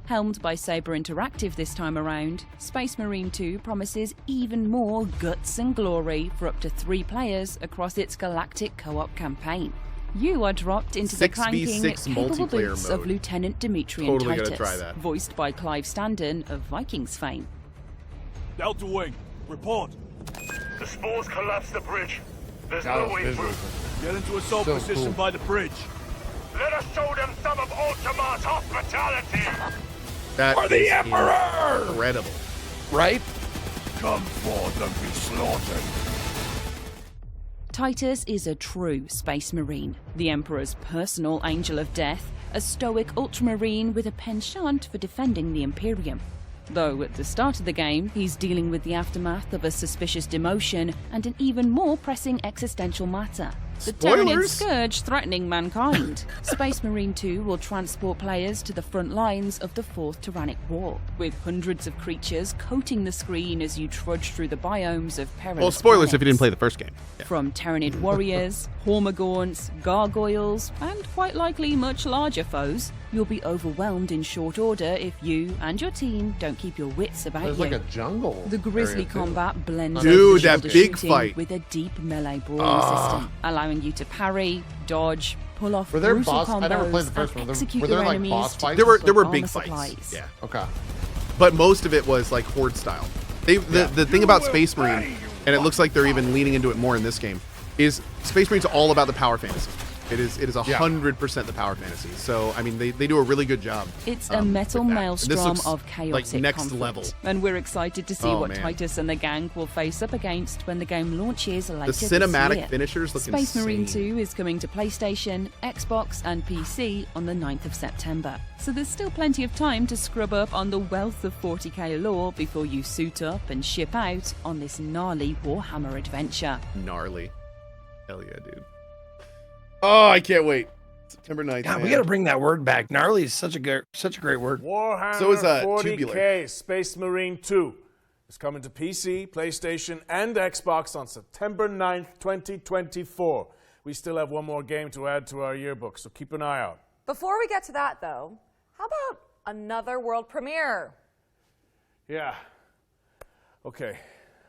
Helmed by Saber Interactive this time around, Space Marine 2 promises even more guts and glory for up to 3 players across its galactic co-op campaign. You are dropped into the 6v6 clanking, capable multiplayer boots of mode. Lieutenant Demetrian Totally Titus, gonna try that. voiced by Clive Standen of Vikings fame. Delta Wing, report. The spores collapsed the bridge. There's Got no it, way visual. through. Get into assault So position cool. by the bridge. Let us show them some of Ultima's hospitality. That For the is Emperor! incredible. Right? Come forth and be slaughtered. Titus is a true Space Marine, the Emperor's personal angel of death, a stoic ultramarine with a penchant for defending the Imperium. Though at the start of the game, he's dealing with the aftermath of a suspicious demotion and an even more pressing existential matter. The Tyranid Spoilers? Scourge threatening mankind. Space Marine 2 will transport players to the front lines of the Fourth Tyrannic War, with hundreds of creatures coating the screen as you trudge through the biomes of perilous Well, spoilers planets. if you didn't play the first game. Yeah. From Tyranid warriors, Hormagaunts, gargoyles, and quite likely much larger foes, you'll be overwhelmed in short order if you and your team don't keep your wits about There's you. like a jungle. The Grizzly area, too. combat blends Dude, over that shoulder big shooting fight. with a deep melee brawling system, allowing you to parry, dodge, pull off Were there brutal boss? combos I never played the first and one. execute Were there your like enemies boss to fights? There were armor big supplies. fights. Yeah. Okay. But most of it was like horde style. The thing about Space Marine, and it looks like they're even leaning into it more in this game, is Space Marine's all about the power fantasy. It is 100% the power fantasy. So I mean, they do a really good job. It's a metal with that. And maelstrom this looks of chaotic like next conflict. level. And we're excited to see Oh, what man. Titus and the gang will face up against when the game launches later The cinematic this year. finishers look Space Marine insane. 2 is coming to PlayStation, Xbox, and PC on the 9th of September. So there's still plenty of time to scrub up on the wealth of 40k lore before you suit up and ship out on this gnarly Warhammer adventure. Gnarly. Hell yeah, dude. Oh, I can't wait. September 9th. God, we man. got to bring that word back. Gnarly is such a great word. Warhammer So is, 40K tubular. Space Marine 2. is coming to PC, PlayStation, and Xbox on September 9th, 2024. We still have one more game to add to our yearbook, so keep an eye out. Before we get to that, though, how about another world premiere? Yeah. Okay,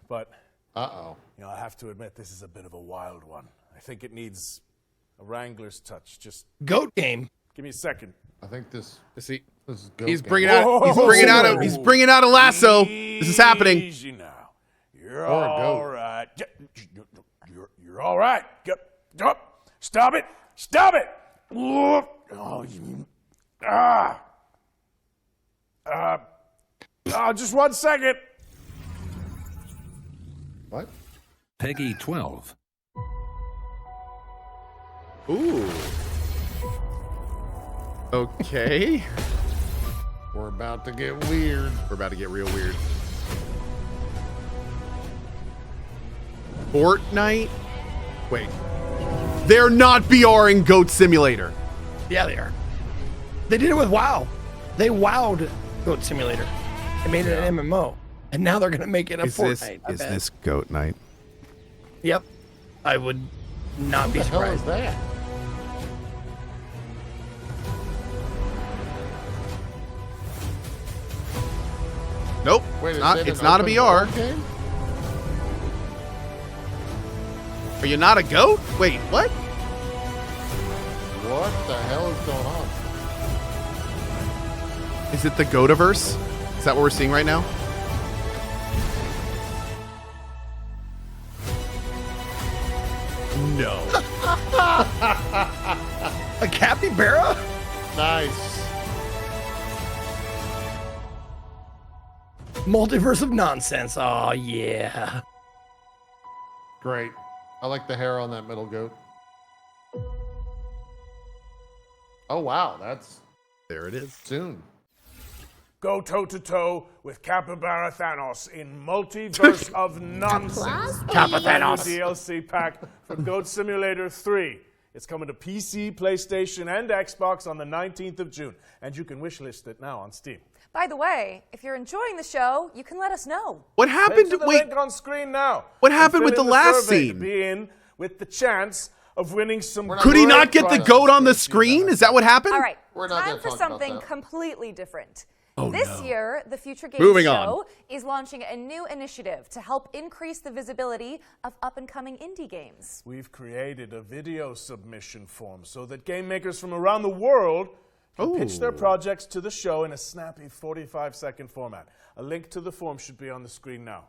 but... Uh-oh. You know, I have to admit, this is a bit of a wild one. I think it needs a Wrangler's touch. Just... Goat game. Give me a second. I think this is He's bringing out. He's bringing out a lasso. This is happening. Easy now. You're all right. You're all right. Stop it. Stop it. Oh, just 1 second. What? Peggy 12. Ooh. Okay. We're about to get weird. We're about to get real weird. Fortnite? Wait. They're not BRing Goat Simulator. Yeah, they are. They did it with WoW. They wowed Goat Simulator. They made it an MMO. And now they're going to make it a Fortnite. Is this Goat Night? Yep. I would not be surprised. What the hell is that? Nope. Wait, it's not a BR. Game? Are you not a goat? Wait, what? What the hell is going on? Is it the Goativerse? Is that what we're seeing right now? No. A capybara? Nice. Multiverse of nonsense. Oh, yeah. Great. I like the hair on that middle goat. Oh, wow. There it is. Soon. Go toe-to-toe with Capybara Thanos in Multiverse of Nonsense. Kappa Thanos. DLC pack for Goat Simulator 3. It's coming to PC, PlayStation, and Xbox on the 19th of June. And you can wishlist it now on Steam. By the way, if you're enjoying the show, you can let us know. What happened? Head to the Wait. link on screen now. What happened with Fill the in last survey to scene? Be in with the chance of winning some. Could he not get the great goat on the prizes. screen? Is that what happened? All right, We're not time gonna for talk about something that. completely different. Oh, this no. year, the Future Games Moving Show on. is launching a new initiative to help increase the visibility of up-and-coming indie games. We've created a video submission form so that game makers from around the world can pitch their projects to the show in a snappy 45-second format. A link to the form should be on the screen now.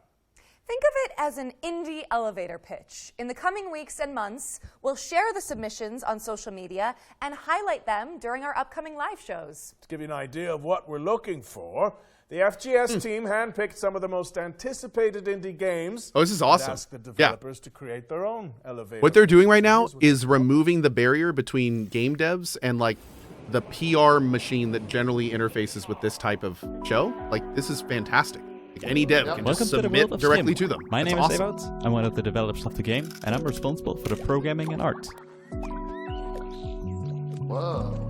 Think of it as an indie elevator pitch. In the coming weeks and months, we'll share the submissions on social media and highlight them during our upcoming live shows. To give you an idea of what we're looking for, the FGS team handpicked some of the most anticipated indie games. Oh, this is awesome. And asked the developers to create their own elevator. What they're doing right now is removing the barrier between game devs and like the PR machine that generally interfaces with this type of show. Like, this is fantastic. Like, any dev can Welcome just to the submit world of directly Steam. to them. My That's name is awesome. Ewout. I'm one of the developers of the game, and I'm responsible for the programming and art. Whoa.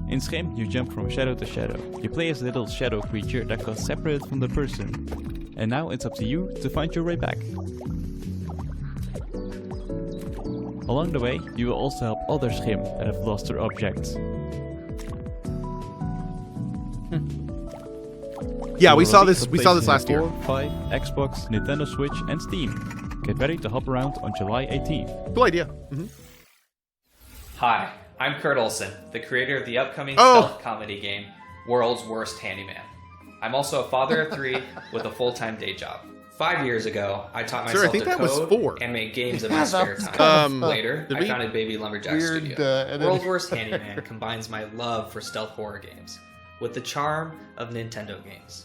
In Scream, you jump from shadow to shadow. You play as a little shadow creature that got separated from the person. And now it's up to you to find your way back. Along the way, you will also help other Scream that have lost their objects. Yeah, we saw Released this. on We saw this PlayStation last year. 4, 5, Xbox, Nintendo Switch, and Steam. Get ready to hop around on July 18th. Cool idea. Hi, I'm Kurt Olson, the creator of the upcoming Oh. stealth comedy game, World's Worst Handyman. I'm also a father of 3 with a full-time day job. 5 years ago, I taught Sir, I myself think to that was code 4. and make games in Yeah, my that spare was time. kind of, Later, did I we- founded Baby Lumberjack Weird, Studio. and then- World's Worst Handyman combines my love for stealth horror games with the charm of Nintendo games.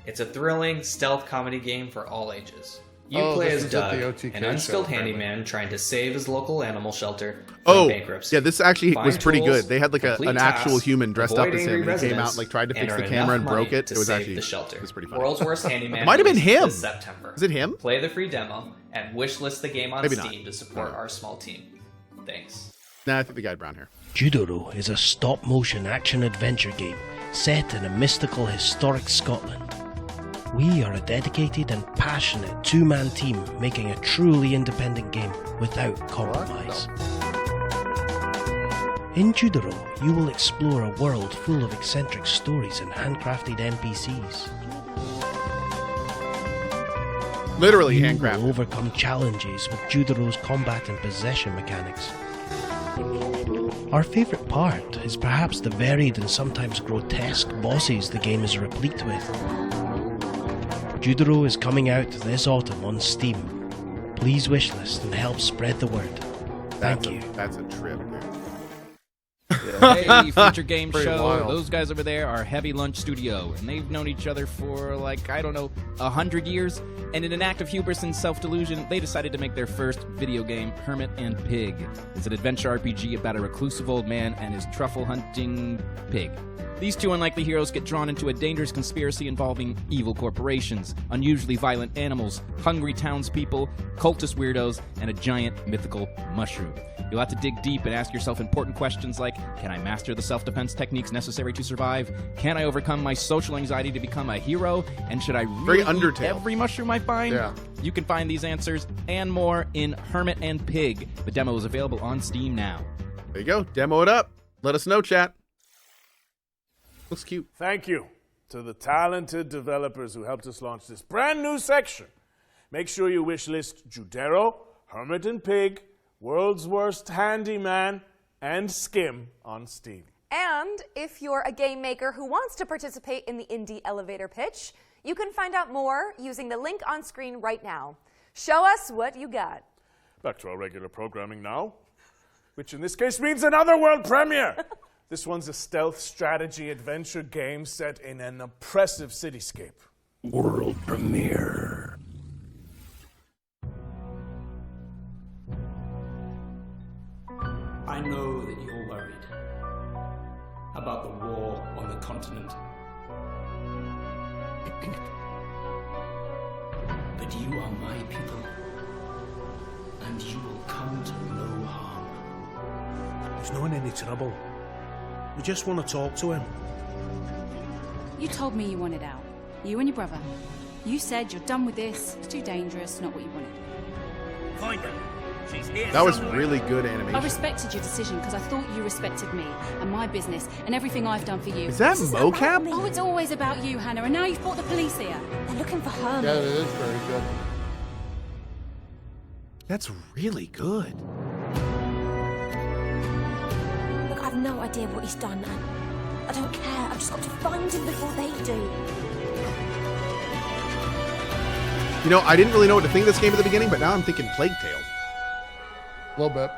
It's a thrilling stealth comedy game for all ages. You Oh, play this as is at the Doug, OTK an unskilled show, apparently. handyman trying to save his local animal shelter from Oh, bankruptcy. yeah, this actually Find was pretty tools, good. They had like complete an actual tasks, human dressed up avoid as him, angry and he came out residents, and like tried to and fix the earn camera and enough broke money it. to It was save actually the shelter. it was pretty fun. World's Worst Handyman It might have been releases him. this September. Is it him? Play the free demo and wishlist the game on Maybe not. Steam to support our small team. Thanks. Nah, I think the guy had brown hair. Judoro is a stop-motion action-adventure game set in a mystical, historic Scotland. We are a dedicated and passionate two-man team making a truly independent game without compromise. In Judoro, you will explore a world full of eccentric stories and handcrafted NPCs. Literally you handcrafted. will overcome challenges with Judoro's combat and possession mechanics. Our favourite part is perhaps the varied and sometimes grotesque bosses the game is replete with. Judoro is coming out this autumn on Steam. Please wishlist and help spread the word. Thank you. That's a trip, dude. Hey, Future Game Pretty Show. wild. Those guys over there are Heavy Lunch Studio, and they've known each other for, 100 years. And in an act of hubris and self-delusion, they decided to make their first video game, Hermit and Pig. It's an adventure RPG about a reclusive old man and his truffle-hunting pig. These two unlikely heroes get drawn into a dangerous conspiracy involving evil corporations, unusually violent animals, hungry townspeople, cultist weirdos, and a giant mythical mushroom. You'll have to dig deep and ask yourself important questions like, can I master the self-defense techniques necessary to survive? Can I overcome my social anxiety to become a hero? And should I really eat every mushroom I find? Yeah. You can find these answers and more in Hermit and Pig. The demo is available on Steam now. There you go. Demo it up. Let us know, chat. Looks cute. Thank you to the talented developers who helped us launch this brand new section. Make sure you wishlist Judero, Hermit and Pig, World's Worst Handyman, and Skim on Steam. And if you're a game maker who wants to participate in the indie elevator pitch, you can find out more using the link on screen right now. Show us what you got. Back to our regular programming now, which in this case means another world premiere. This one's a stealth strategy adventure game set in an oppressive cityscape. World premiere. I know that you're worried about the war on the continent. But you are my people, and you will come to no harm. There's no in any trouble. We just want to talk to him. You told me you wanted out. You and your brother. You said you're done with this. It's too dangerous, not what you wanted. Find her. She's here. That was really good animation. I respected your decision because I thought you respected me and my business and everything I've done for you. Is that mocap? Oh, it's always about you, Hannah, and now you've brought the police here. They're looking for her. Yeah, it is very good. That's really good. Look, I've no idea what he's done, and I don't care. I've just got to find him before they do. You know, I didn't really know what to think of this game at the beginning, but now I'm thinking Plague Tale. A little bit.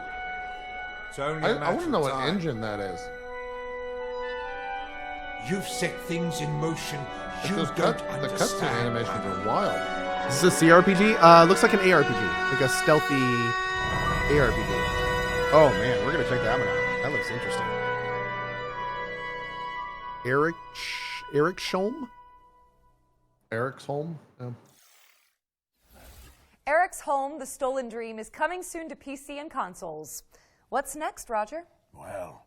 I want to know what engine that is. You've set things in motion you The don't cutscene understand. animations are wild. Is this a CRPG? Looks like an ARPG, like a stealthy ARPG. Oh man, we're gonna check that one out. That looks interesting. Erik Sholm? Eric's home? Yeah. Eric's Home, The Stolen Dream, is coming soon to PC and consoles. What's next, Roger? Well,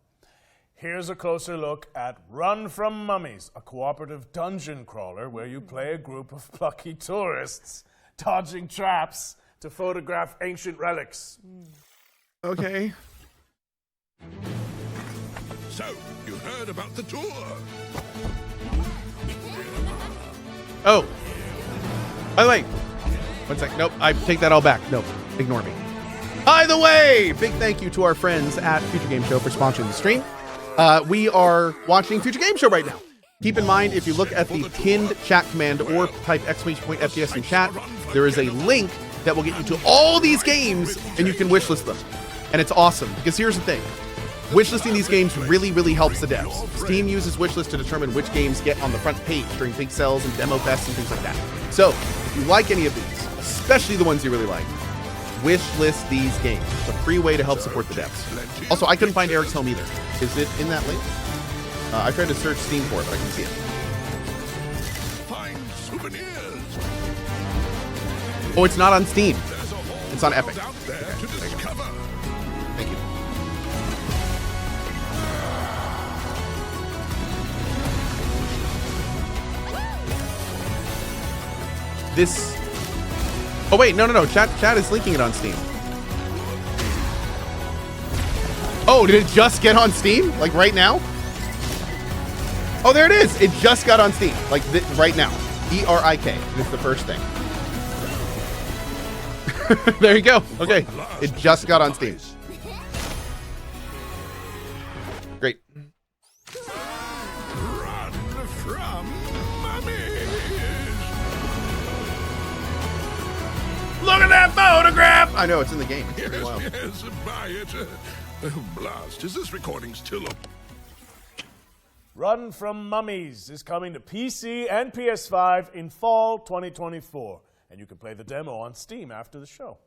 here's a closer look at Run From Mummies, a cooperative dungeon crawler where you play a group of plucky tourists dodging traps to photograph ancient relics. Okay. So, you heard about the tour? Oh. By the way, one sec. Nope, I take that all back. Nope, ignore me. By the way, big thank you to our friends at Future Game Show for sponsoring the stream. We are watching Future Game Show right now. Keep in mind, if you look at the pinned chat command or type !FTS in chat, there is a link that will get you to all these games and you can wishlist them. And it's awesome because here's the thing. Wishlisting these games really, really helps the devs. Steam uses wishlist to determine which games get on the front page during big sales and demo fests and things like that. So, if you like any of these, especially the ones you really like, wishlist these games. It's a free way to help support the devs. Also, I couldn't find Eric's Home either. Is it in that link? I tried to search Steam for it, but I can see it. Find souvenirs. Oh, it's not on Steam. It's on Epic. Out there to discover. Thank you. this. Oh wait, no. Chat is linking it on Steam. Oh, did it just get on Steam? Like right now? Oh, there it is. It just got on Steam. Like right now. ERIK is the first thing. There you go. Okay. It just got on Steam. Great. Run from mummies. Look at that photograph! I know, it's in the game. It's pretty wild. Yes, buy it. Oh, blast. Is this recording still up? Run from Mummies is coming to PC and PS5 in fall 2024. And you can play the demo on Steam after the show.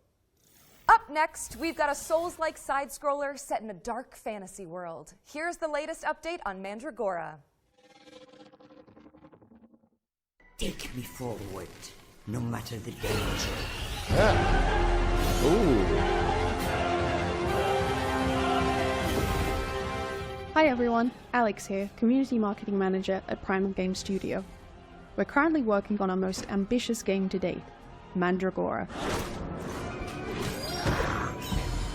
Up next, we've got a Souls-like side-scroller set in a dark fantasy world. Here's the latest update on Mandragora. Take me forward, no matter the danger. Yeah. Ooh. Hi everyone, Alex here, Community Marketing Manager at Primal Game Studio. We're currently working on our most ambitious game to date, Mandragora.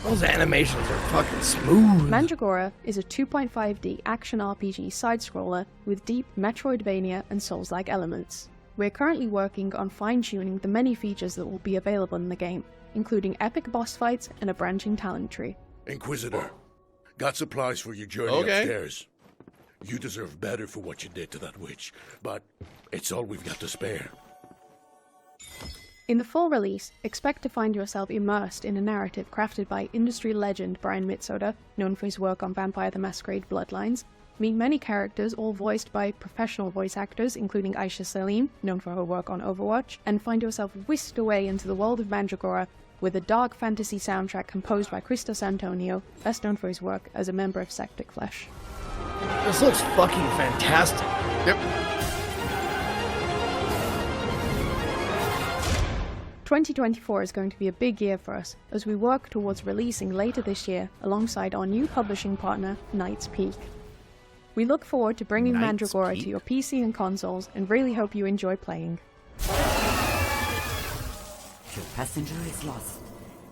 Those animations are fucking smooth. Mandragora is a 2.5D action RPG side-scroller with deep Metroidvania and Souls-like elements. We're currently working on fine-tuning the many features that will be available in the game, including epic boss fights and a branching talent tree. Inquisitor, got supplies for your journey upstairs. You deserve better for what you did to that witch, but it's all we've got to spare. In the full release, expect to find yourself immersed in a narrative crafted by industry legend Brian Mitsoda, known for his work on Vampire the Masquerade Bloodlines. Meet many characters, all voiced by professional voice actors, including Aisha Salim, known for her work on Overwatch, and find yourself whisked away into the world of Mandragora with a dark fantasy soundtrack composed by Christos Antonio, best known for his work as a member of Sectic Flesh. This looks fucking fantastic. Yep. 2024 is going to be a big year for us as we work towards releasing later this year alongside our new publishing partner, Knight's Peak. We look forward to bringing Mandragora to your PC and consoles and really hope you enjoy playing. Your passenger is lost.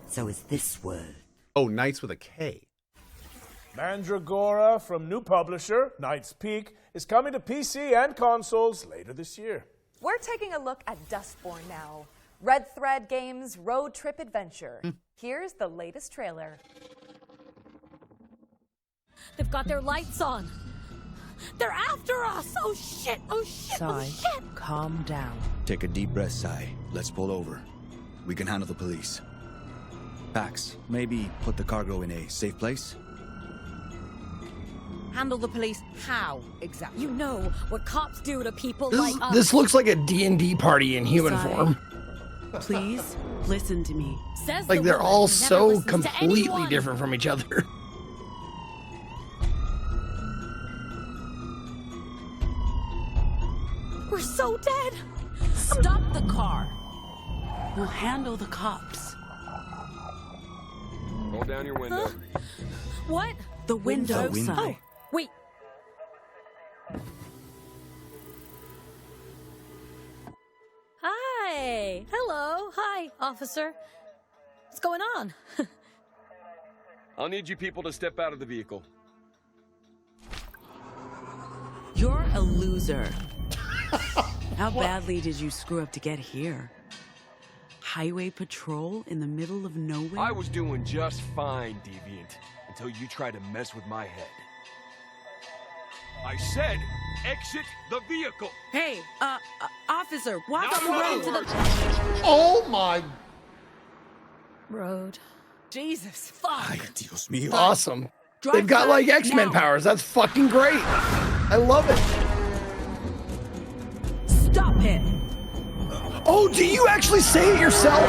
So is this world. Oh, Knights with a K. Mandragora from new publisher, Knight's Peak, is coming to PC and consoles later this year. We're taking a look at Dustborn now. Red Thread Games' road trip adventure. Here's the latest trailer. They've got their lights on. They're after us! Oh shit! Oh shit! Oh Sai, shit! calm down. Take a deep breath, Sai. Let's pull over. We can handle the police. Pax, maybe put the cargo in a safe place? Handle the police how, exactly? You know what cops do to people like us. This looks like a D&D party in human Sai. form. Please, listen to me. Says Like the they're woman all who never so listens to completely anyone. different from each other. We're so dead! Stop the car! We'll handle the cops. Roll down your window. Huh? What? The window, window. Oh, wait. Hi! Hello! Hi, officer. What's going on? I'll need you people to step out of the vehicle. You're a loser. How badly did you screw up to get here? Highway patrol in the middle of nowhere? I was doing just fine, Deviant, until you tried to mess with my head. I said, exit the vehicle! Hey, officer, walk Not on the road to the... Oh my... Road. Jesus, fuck! Dios mío. Awesome. Drive They've got like fast X-Men now. powers. That's fucking great. I love it. Stop it! Oh, do you actually say it yourself?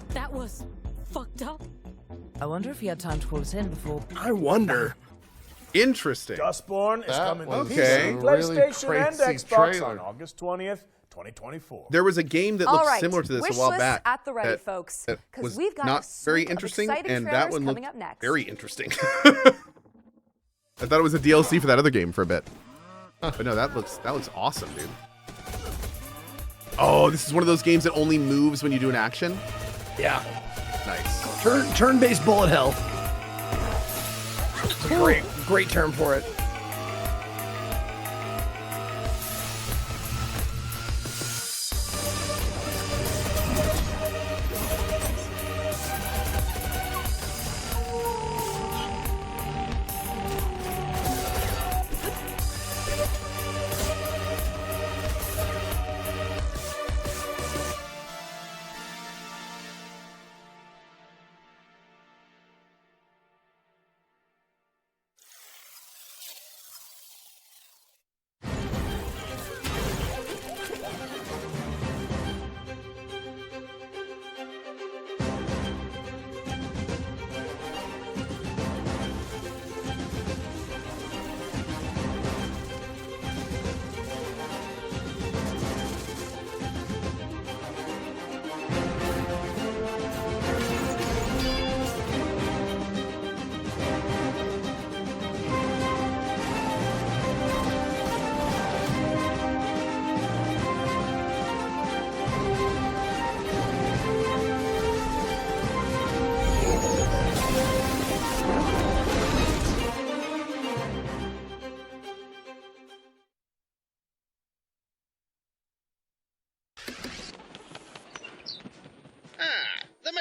That was fucked up. I wonder if he had time to call us in before... I wonder. Interesting. Dustborn is That coming to was PC, a PlayStation, really and crazy Xbox trailer. on August 20th, 2024. There was a game that All looked right, similar to this wish a while lists back. at the ready, that- folks, that 'cause was we've got a not very slew of interesting, exciting and that trailers one coming looked up next. very interesting. I thought it was a DLC for that other game for a bit. But no, that looks awesome, dude. Oh, this is one of those games that only moves when you do an action? Yeah. Nice. Turn-based bullet hell. It's a great term for it.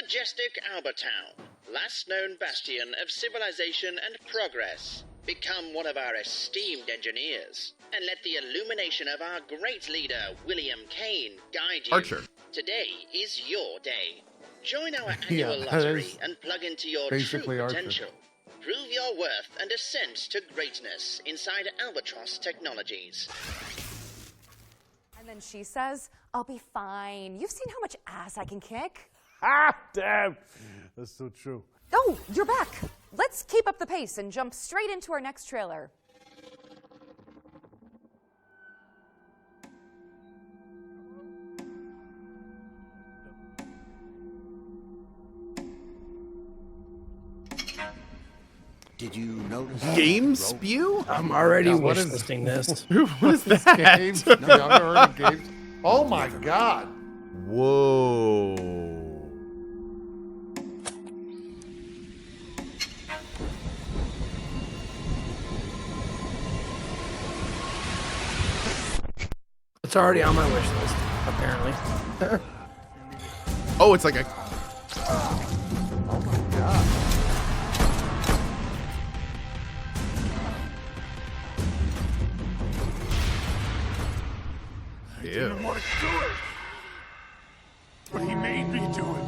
Majestic Albertown, last known bastion of civilization and progress. Become one of our esteemed engineers, and let the illumination of our great leader, William Kane, guide you. Archer. Today is your day. Join our annual lottery and plug into your true potential. Prove your worth and ascent to greatness inside Albatross Technologies. And then she says, I'll be fine. You've seen how much ass I can kick. Ah, damn. That's so true. Oh, you're back. Let's keep up the pace and jump straight into our next trailer. Did you notice? Game spew? I'm already what wish is- listing this. What is that? Games? No, I've never heard of games. Oh my god. Whoa. It's already on my wish list, apparently. Oh, it's like a... Oh my god. Ew. didn't want to do it, but he made me do it.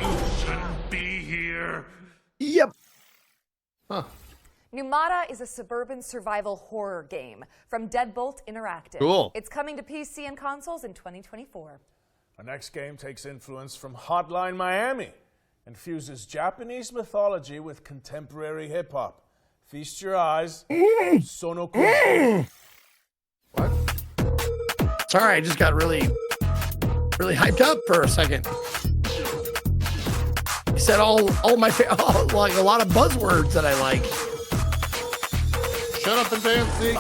You shouldn't be here. Yep. Huh. Numata is a suburban survival horror game from Deadbolt Interactive. Cool. It's coming to PC and consoles in 2024. Our next game takes influence from Hotline Miami and fuses Japanese mythology with contemporary hip-hop. Feast your eyes. Sonokuni. What? Sorry, I just got really hyped up for a second. You said all my like a lot of buzzwords that I like. Shut up and dance, Zeke.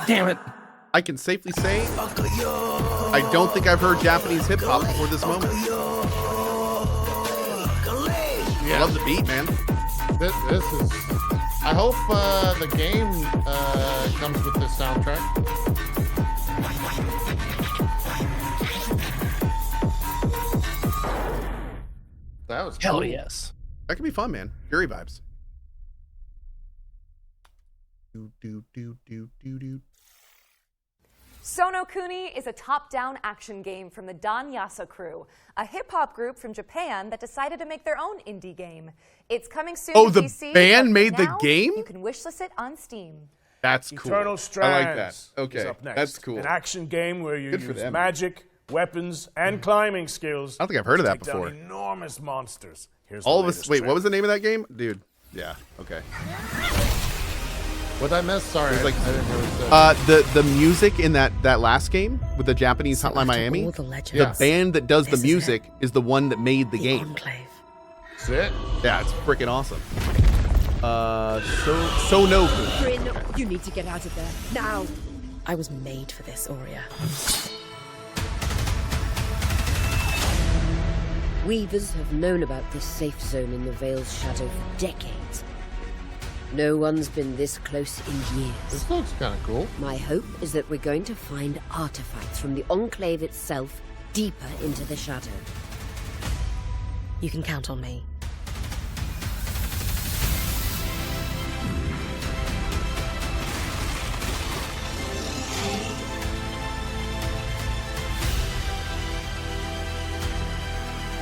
Damn it. I can safely say I don't think I've heard Japanese hip hop before this moment. I love the beat, man. This is. I hope the game comes with this soundtrack. That was Hell cool. yes. That could be fun, man. Fury vibes. Do, do, do, do, do, do. Sonokuni is a top-down action game from the Danyasa crew, a hip-hop group from Japan that decided to make their own indie game. It's coming soon to the PC, band but made the now game? You can wishlist it on Steam. That's cool. Eternal Strands I like that. Okay, is up next. that's cool. An action game where you Good for use them. magic, weapons, and climbing skills. I don't think I've heard of that to take down before. enormous monsters. Here's All the of us. latest Wait, trend. what was the name of that game, dude? Yeah. Okay. What I missed? Sorry, It was like I didn't hear what you said. the music in that last game with the Japanese Hotline Miami. all the legends, The band that does the this is music is the one that made the game. Enclave. That's it? Yeah, it's freaking awesome. Sonokuni. Bryn, you need to get out of there now. I was made for this, Aurea. Weavers have known about this safe zone in the Vale's shadow for decades. No one's been this close in years. This looks kind of cool. My hope is that we're going to find artifacts from the Enclave itself deeper into the shadow. You can count on me.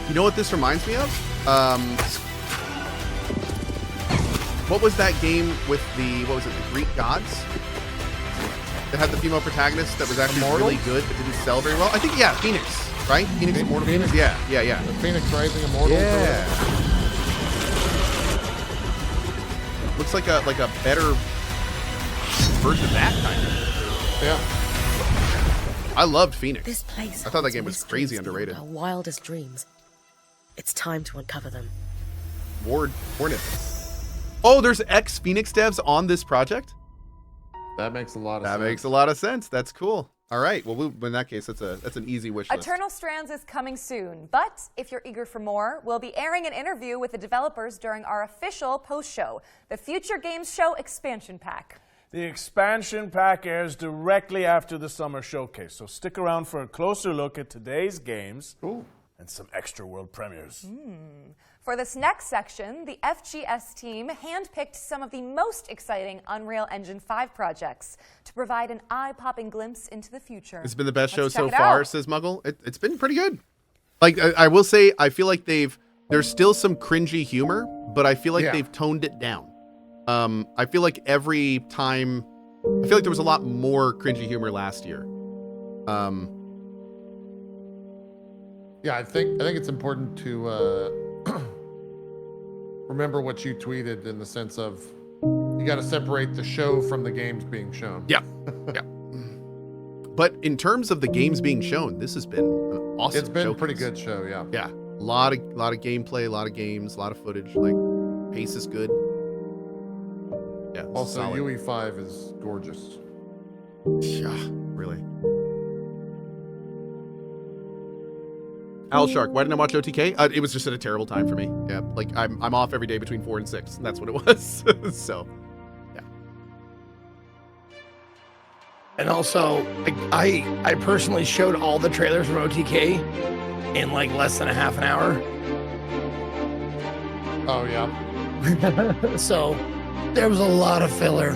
You know what this reminds me of? What was that game with the Greek gods? That had the female protagonist that was actually really good but didn't sell very well. I think Phoenix, right? Phoenix Immortal. Phoenix? Yeah. The Phoenix Rising Immortal. Yeah. Looks like a better version of that kind of. Yeah. I loved Phoenix. This place I thought that holds game was crazy mysteries underrated. beyond our wildest dreams. It's time to uncover them. Hornet. Oh, there's ex-Phoenix devs on this project? That makes a lot of sense. That makes a lot of sense. That's cool. All right. Well, in that case, that's an easy wish list. Eternal Strands is coming soon, but if you're eager for more, we'll be airing an interview with the developers during our official post-show, the Future Games Show Expansion Pack. The expansion pack airs directly after the summer showcase, so stick around for a closer look at today's games and some extra world premieres. For this next section, the FGS team handpicked some of the most exciting Unreal Engine 5 projects to provide an eye-popping glimpse into the future. It's been the best show Let's so check it far, out. says Muggle. It's been pretty good. Like, I will say, I feel like there's still some cringy humor, but I feel like they've toned it down. I feel like every time, I feel like there was a lot more cringy humor last year. Yeah, I think it's important to remember what you tweeted in the sense of you got to separate the show from the games being shown. Yeah. But in terms of the games being shown, this has been an awesome. It's been a showcase. pretty good show, yeah. Yeah, a lot of gameplay, a lot of games, a lot of footage. Like, pace is good. Yeah. Also, solid. UE5 is gorgeous. Yeah, really. Al Shark, why didn't I watch OTK? It was just at a terrible time for me. Yeah, like I'm off every day between 4 and 6. And that's what it was. So, yeah. And also, like, I personally showed all the trailers from OTK in like less than a half an hour. Oh yeah. So there was a lot of filler.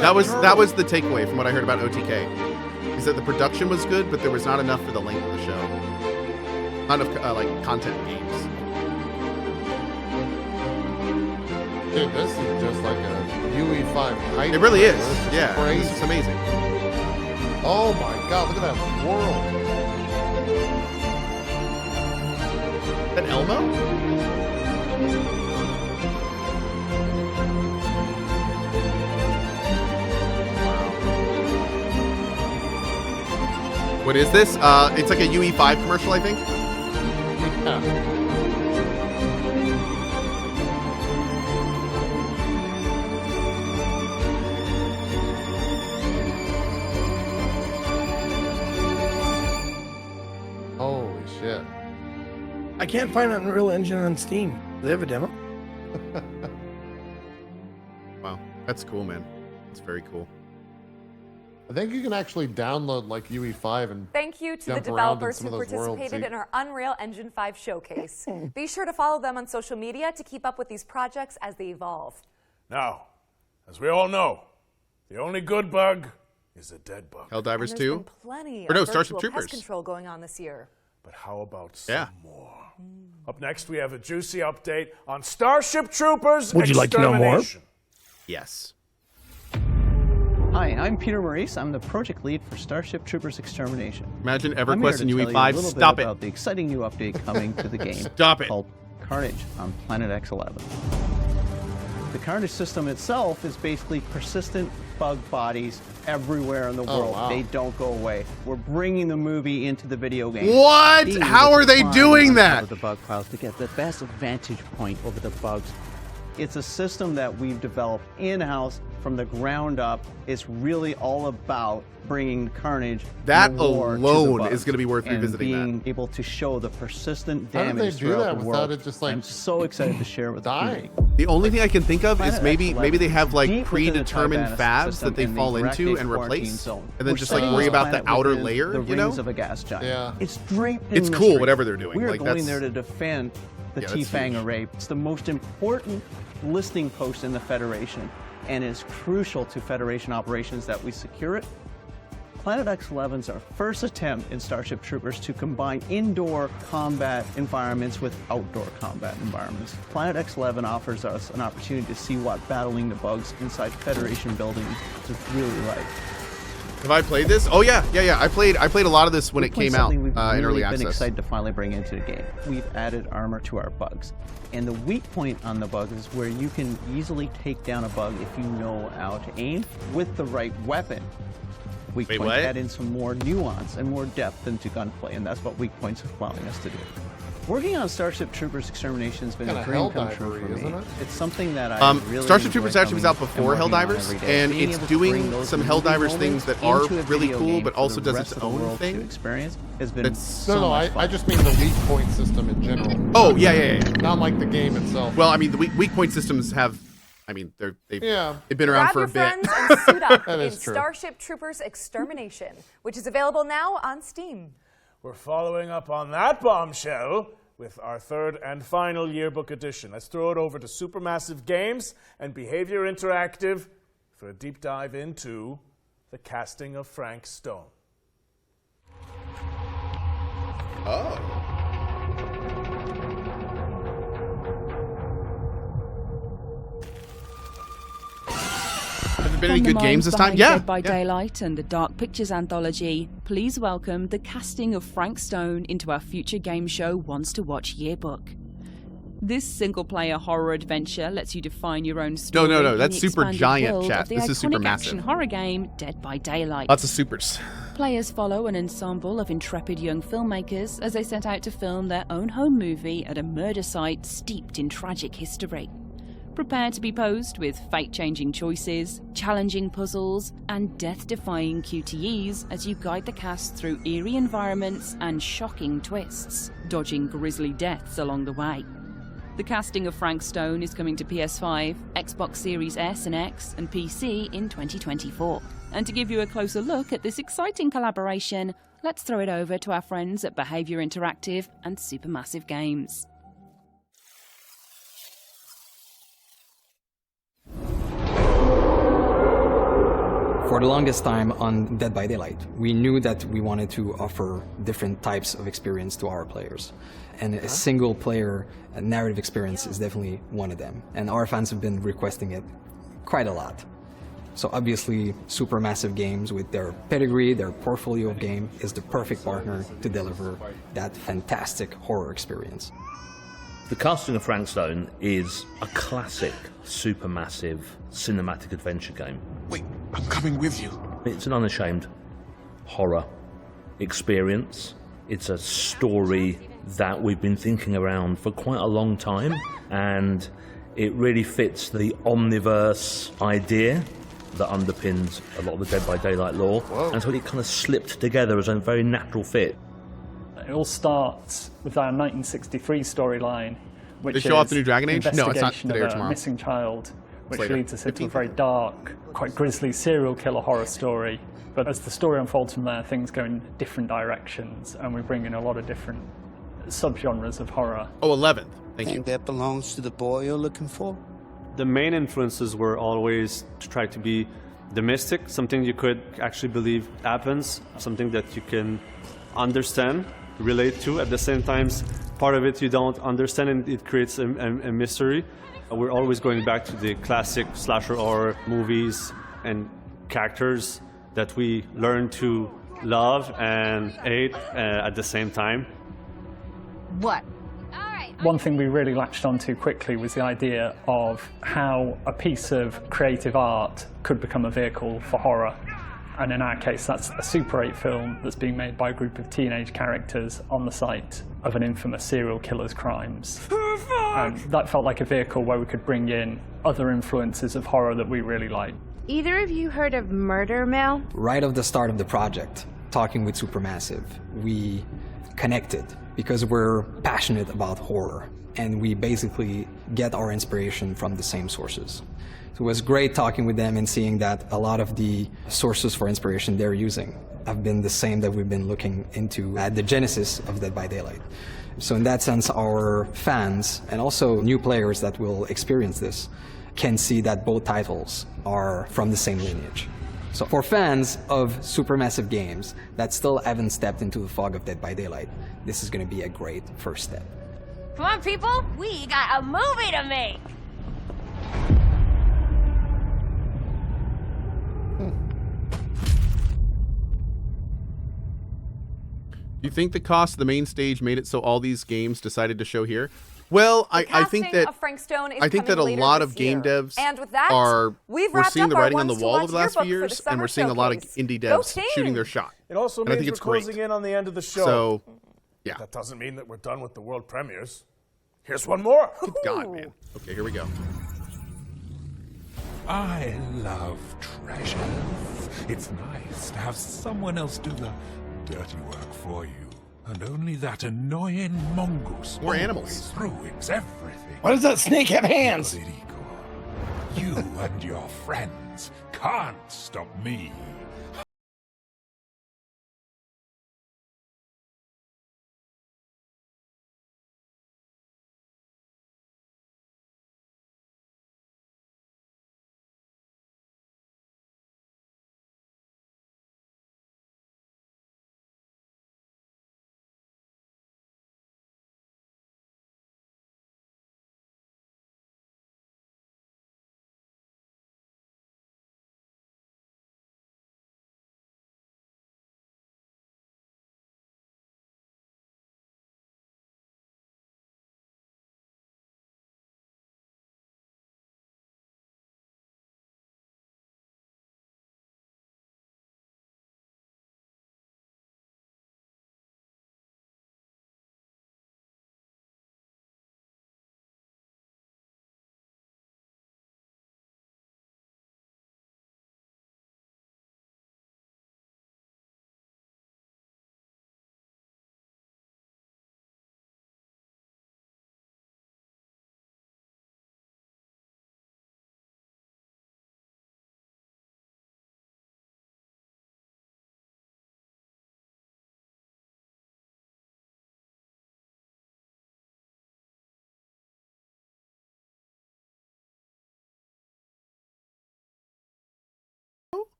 That was the takeaway from what I heard about OTK. Is that the production was good, but there was not enough for the length of the show. Not enough like content in games. Dude, this is just like a UE5 hype. It really is. This Yeah, crazy. this is amazing. Oh my god, look at that world. Is that Elmo? What is this? It's like a UE5 commercial, I think. Holy shit. I can't find an Unreal Engine on Steam. Do they have a demo? Wow, that's cool, man. It's very cool. I think you can actually download like UE5 and Thank you to the jump around in developers some who of those worlds, participated see? in our Unreal Engine 5 showcase. Be sure to follow them on social media to keep up with these projects as they evolve. Now, as we all know, the only good bug is a dead bug. Helldivers And 2? there's been plenty Or no, of Starship virtual Troopers. pest control going on this year. But how about some Yeah. more? Up next, we have a juicy update on Starship Troopers. Would you like to know more? Extermination. Yes. Hi, I'm Peter Maurice. I'm the project lead for Starship Troopers Extermination. Imagine I'm here EverQuest to and tell you a UE5. little Stop bit it. about the exciting new update coming to the game. Stop it. Called Carnage on Planet X11. The Carnage system itself is basically persistent bug bodies everywhere in the world. wow. They don't go away. We're bringing the movie into the video game. What? Being How able are to they climb doing on top that? of the bug piles to get the best vantage point over the bugs. It's a system that we've developed in-house from the ground up. It's really all about bringing Carnage. That and war to the alone bugs is going to be worth and revisiting being able to show the persistent How did they damage do throughout that the without world. it just, like, I'm so excited to share it with the dying? community. The only thing I can think of is Planet maybe they have like Deep within the predetermined Tiberius fabs system that they in the fall into Iraqi and quarantine replace, zone. and then We're just like setting worry this about the planet outer within layer, the you know? rings of a gas giant. Yeah. It's draped in It's cool, mystery. whatever they're doing. We are Like, going that's- there to defend the Yeah, that's T-Fang huge. array. It's the most important listing post in the Federation, and is crucial to Federation operations that we secure it. Planet X11 is our first attempt in Starship Troopers to combine indoor combat environments with outdoor combat environments. Planet X11 offers us an opportunity to see what battling the bugs inside Federation buildings is really like. Have I played this? Oh yeah. I played a lot of this when it We've came out something we've in really early been access. excited to finally bring into the game. We've added armor to our bugs. And the weak point on the bug is where you can easily take down a bug if you know how to aim with the right weapon. Weak Wait, points what? add in some more nuance and more depth into gunplay, and that's what weak points are allowing us to do. Working on Starship Troopers Extermination has been a Kinda dream come true Helldiver-y, for me. isn't it? It's something that I really Starship enjoy Troopers actually was out coming before and working on Helldivers, every day. and Being it's able to bring doing those some movie Helldivers moments things that are into a really video cool, game but for also the does rest its of the own world thing. To experience has been It's- so No, much I fun. just mean the weak point system in general. Oh yeah. Not like the game itself. Well, I mean the weak point systems have, I mean they've been around Grab for your a bit. friends and suit up That in is true. Starship Troopers Extermination, which is available now on Steam. We're following up on that bombshell with our third and final yearbook edition. Let's throw it over to Supermassive Games and Behavior Interactive for a deep dive into the casting of Frank Stone. Oh. Have there been any From the good games minds this time? behind Yeah. Dead by Daylight and the Dark Pictures anthology, please welcome the casting of Frank Stone into our future game show Wants to Watch yearbook. This single-player horror adventure lets you define your own story. No, in that's the super expanded giant, world chat. of the This is super iconic action massive. horror game Dead by Daylight. Lots of supers. Players follow an ensemble of intrepid young filmmakers as they set out to film their own home movie at a murder site steeped in tragic history. Prepare to be posed with fate-changing choices, challenging puzzles, and death-defying QTEs as you guide the cast through eerie environments and shocking twists, dodging grisly deaths along the way. The casting of Frank Stone is coming to PS5, Xbox Series S and X, and PC in 2024. And to give you a closer look at this exciting collaboration, let's throw it over to our friends at Behavior Interactive and Supermassive Games. For the longest time on Dead by Daylight, we knew that we wanted to offer different types of experience to our players. And a single player narrative experience is definitely one of them. And our fans have been requesting it quite a lot. So obviously, Supermassive Games, with their pedigree, their portfolio of game, is the perfect partner to deliver that fantastic horror experience. The casting of Frank Stone is a classic, supermassive, cinematic adventure game. Wait, I'm coming with you. It's an unashamed horror experience. It's a story that we've been thinking around for quite a long time, and it really fits the omniverse idea that underpins a lot of the Dead by Daylight lore. And so it kind of slipped together as a very natural fit. It all starts with our 1963 storyline, which They show off the new Dragon Age? No, it's not investigation today or of a tomorrow. missing child, which later. leads us into a very dark, quite grisly serial killer horror story. But as the story unfolds from there, things go in different directions, and we bring in a lot of different subgenres of horror. Oh, 11th. Thank you. That belongs to the boy you're looking for? The main influences were always to try to be the mystic, something you could actually believe happens, something that you can understand, relate to. At the same time, part of it you don't understand, and it creates a mystery. We're always going back to the classic slasher horror movies and characters that we learn to love and hate at the same time. What? One thing we really latched onto quickly was the idea of how a piece of creative art could become a vehicle for horror. And in our case, that's a Super 8 film that's being made by a group of teenage characters on the site of an infamous serial killer's crimes. And that felt like a vehicle where we could bring in other influences of horror that we really like. Either of you heard of Murder Mill? Right at the start of the project, talking with Supermassive, we connected because we're passionate about horror, and we basically get our inspiration from the same sources. So it was great talking with them and seeing that a lot of the sources for inspiration they're using have been the same that we've been looking into at the genesis of Dead by Daylight. So in that sense, our fans and also new players that will experience this can see that both titles are from the same lineage. So for fans of Supermassive games that still haven't stepped into the fog of Dead by Daylight, this is going to be a great first step. Come on, people, we got a movie to make! Do you think the cost of the main stage made it so all these games decided to show here? Well, I think that I think that a lot of game devs we're seeing the writing on the wall of the last few years, and we're seeing a lot of indie devs shooting their shot. It also and I means think we're it's closing great. in on the end of the show. So, yeah. That doesn't mean that we're done with the world premieres. Here's one more. Good God, man. Okay, here we go. I love treasures. It's nice to have someone else do the dirty work for you. And only that annoying mongoose More animals ruins everything. Why does that snake have hands? You and your friends can't stop me.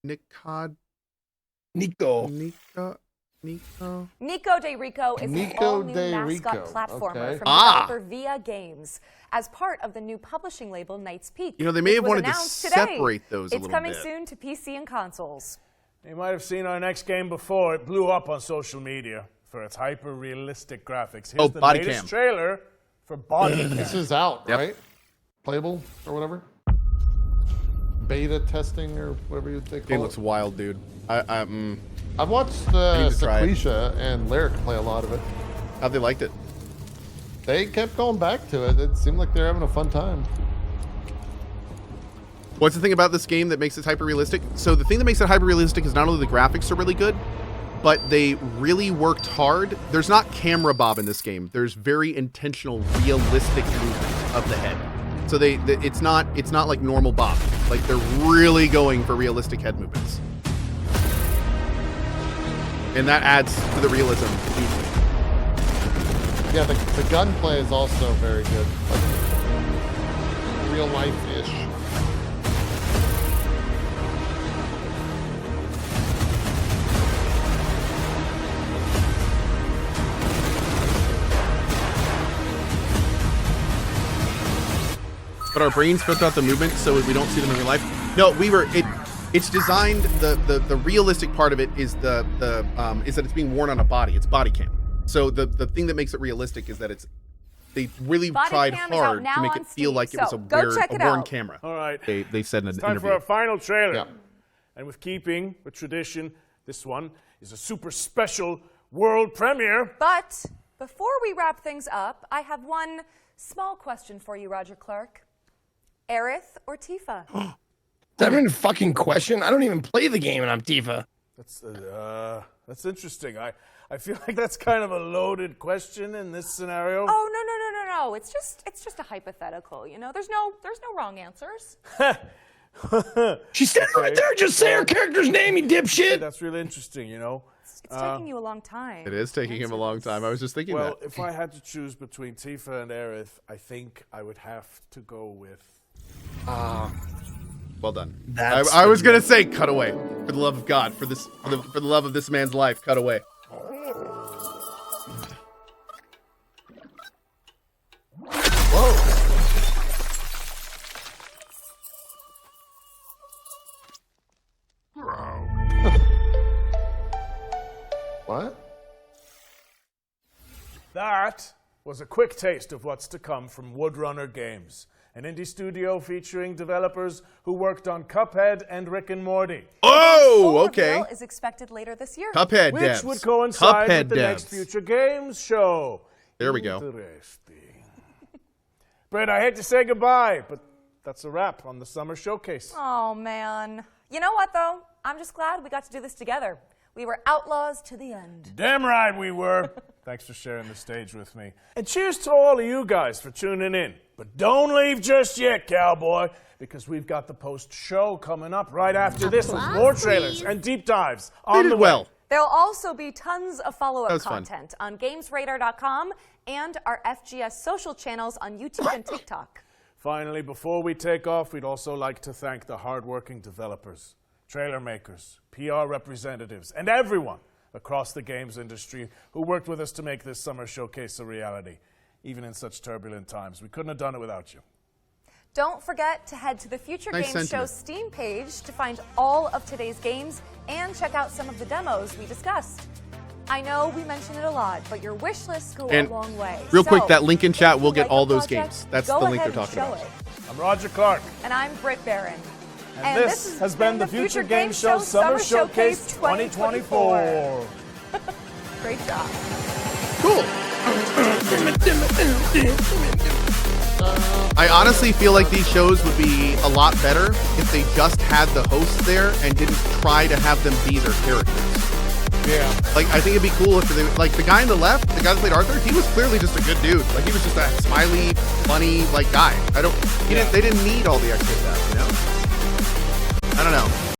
Nico de Rico is an all-new mascot platformer from developer Via Games as part of the new publishing label Knight's Peak. You know, they may have wanted to today. separate those a It's little coming bit. soon to PC and consoles. You might have seen our next game before. It blew up on social media for its hyper-realistic graphics. Here's the Body latest Cam. trailer for Body Cam. This is out, right? Playable or whatever? Beta testing or whatever they call Game it. looks wild, dude. I've watched Sequisha and Lyric play a lot of it. How'd they liked it? They kept going back to it. It seemed like they're having a fun time. What's the thing about this game that makes it hyper-realistic? So the thing that makes it hyper-realistic is not only the graphics are really good, but they really worked hard. There's not camera bob in this game. There's very intentional, realistic movement of the head. So it's not like normal bob. Like they're really going for realistic head movements. And that adds to the realism hugely. Yeah, the gunplay is also very good. Like, real life-ish. but our brains filter out the movement so we don't see them in real life. No, it's designed, the realistic part of it is is that it's being worn on a body. It's body cam. So the thing that makes it realistic is that they really tried hard to make it feel like it was a worn camera. All right. They said in an Time interview. for our final trailer. Yeah. And with keeping with tradition, this one is a super special world premiere. But before we wrap things up, I have one small question for you, Roger Clark. Aerith or Tifa? Is that even a fucking question? I don't even play the game and I'm Tifa. That's interesting. I feel like that's kind of a loaded question in this scenario. Oh, no. It's just a hypothetical, you know? There's no wrong answers. She's standing right there. Just say her character's name, you dipshit. That's really interesting, you know? It's taking you a long time. It is taking him a long time. I was just thinking that. Well, if I had to choose between Tifa and Aerith, I think I would have to go with... Well done. I was gonna say, cut away. For the love of God, for the love of this man's life, cut away. What? That was a quick taste of what's to come from Woodrunner Games, an indie studio featuring developers who worked on Cuphead and Rick and Morty. Oh, okay. Full reveal is expected later this year. Cuphead Which devs. would coincide Cuphead with the next devs. Future Games show. There we go. Interesting. Brett, I hate to say goodbye, but that's a wrap on the Summer Showcase. Oh, man. You know what, though? I'm just glad we got to do this together. We were outlaws to the end. Damn right we were. Thanks for sharing the stage with me. And cheers to all of you guys for tuning in. But don't leave just yet, cowboy, because we've got the post-show coming up right after this with more trailers and deep dives on the way. There'll also be tons of That follow-up was fun. content on GamesRadar.com and our FGS social channels on YouTube and TikTok. Finally, before we take off, we'd also like to thank the hardworking developers, trailer makers, PR representatives, and everyone across the games industry who worked with us to make this summer showcase a reality. Even in such turbulent times, we couldn't have done it without you. Don't forget to head to the Future Nice Games Show sentiment. Steam page to find all of today's games and check out some of the demos we discussed. I know we mention it a lot, but your wish lists go And a long way. real quick, So, that link in chat will if you get like all the those project, games. That's go the link ahead they're and talking show about. it. I'm Roger Clark. And I'm Britt Barron. And this has been the Future Games Show Summer Showcase 2024. Great job. Cool. I honestly feel like these shows would be a lot better if they just had the hosts there and didn't try to have them be their characters. Yeah. Like, I think it'd be cool if they, like, the guy on the left, the guy that played Arthur, he was clearly just a good dude. Like, he was just a smiley, funny, like, guy. They didn't need all the extra stuff, you know? I don't know.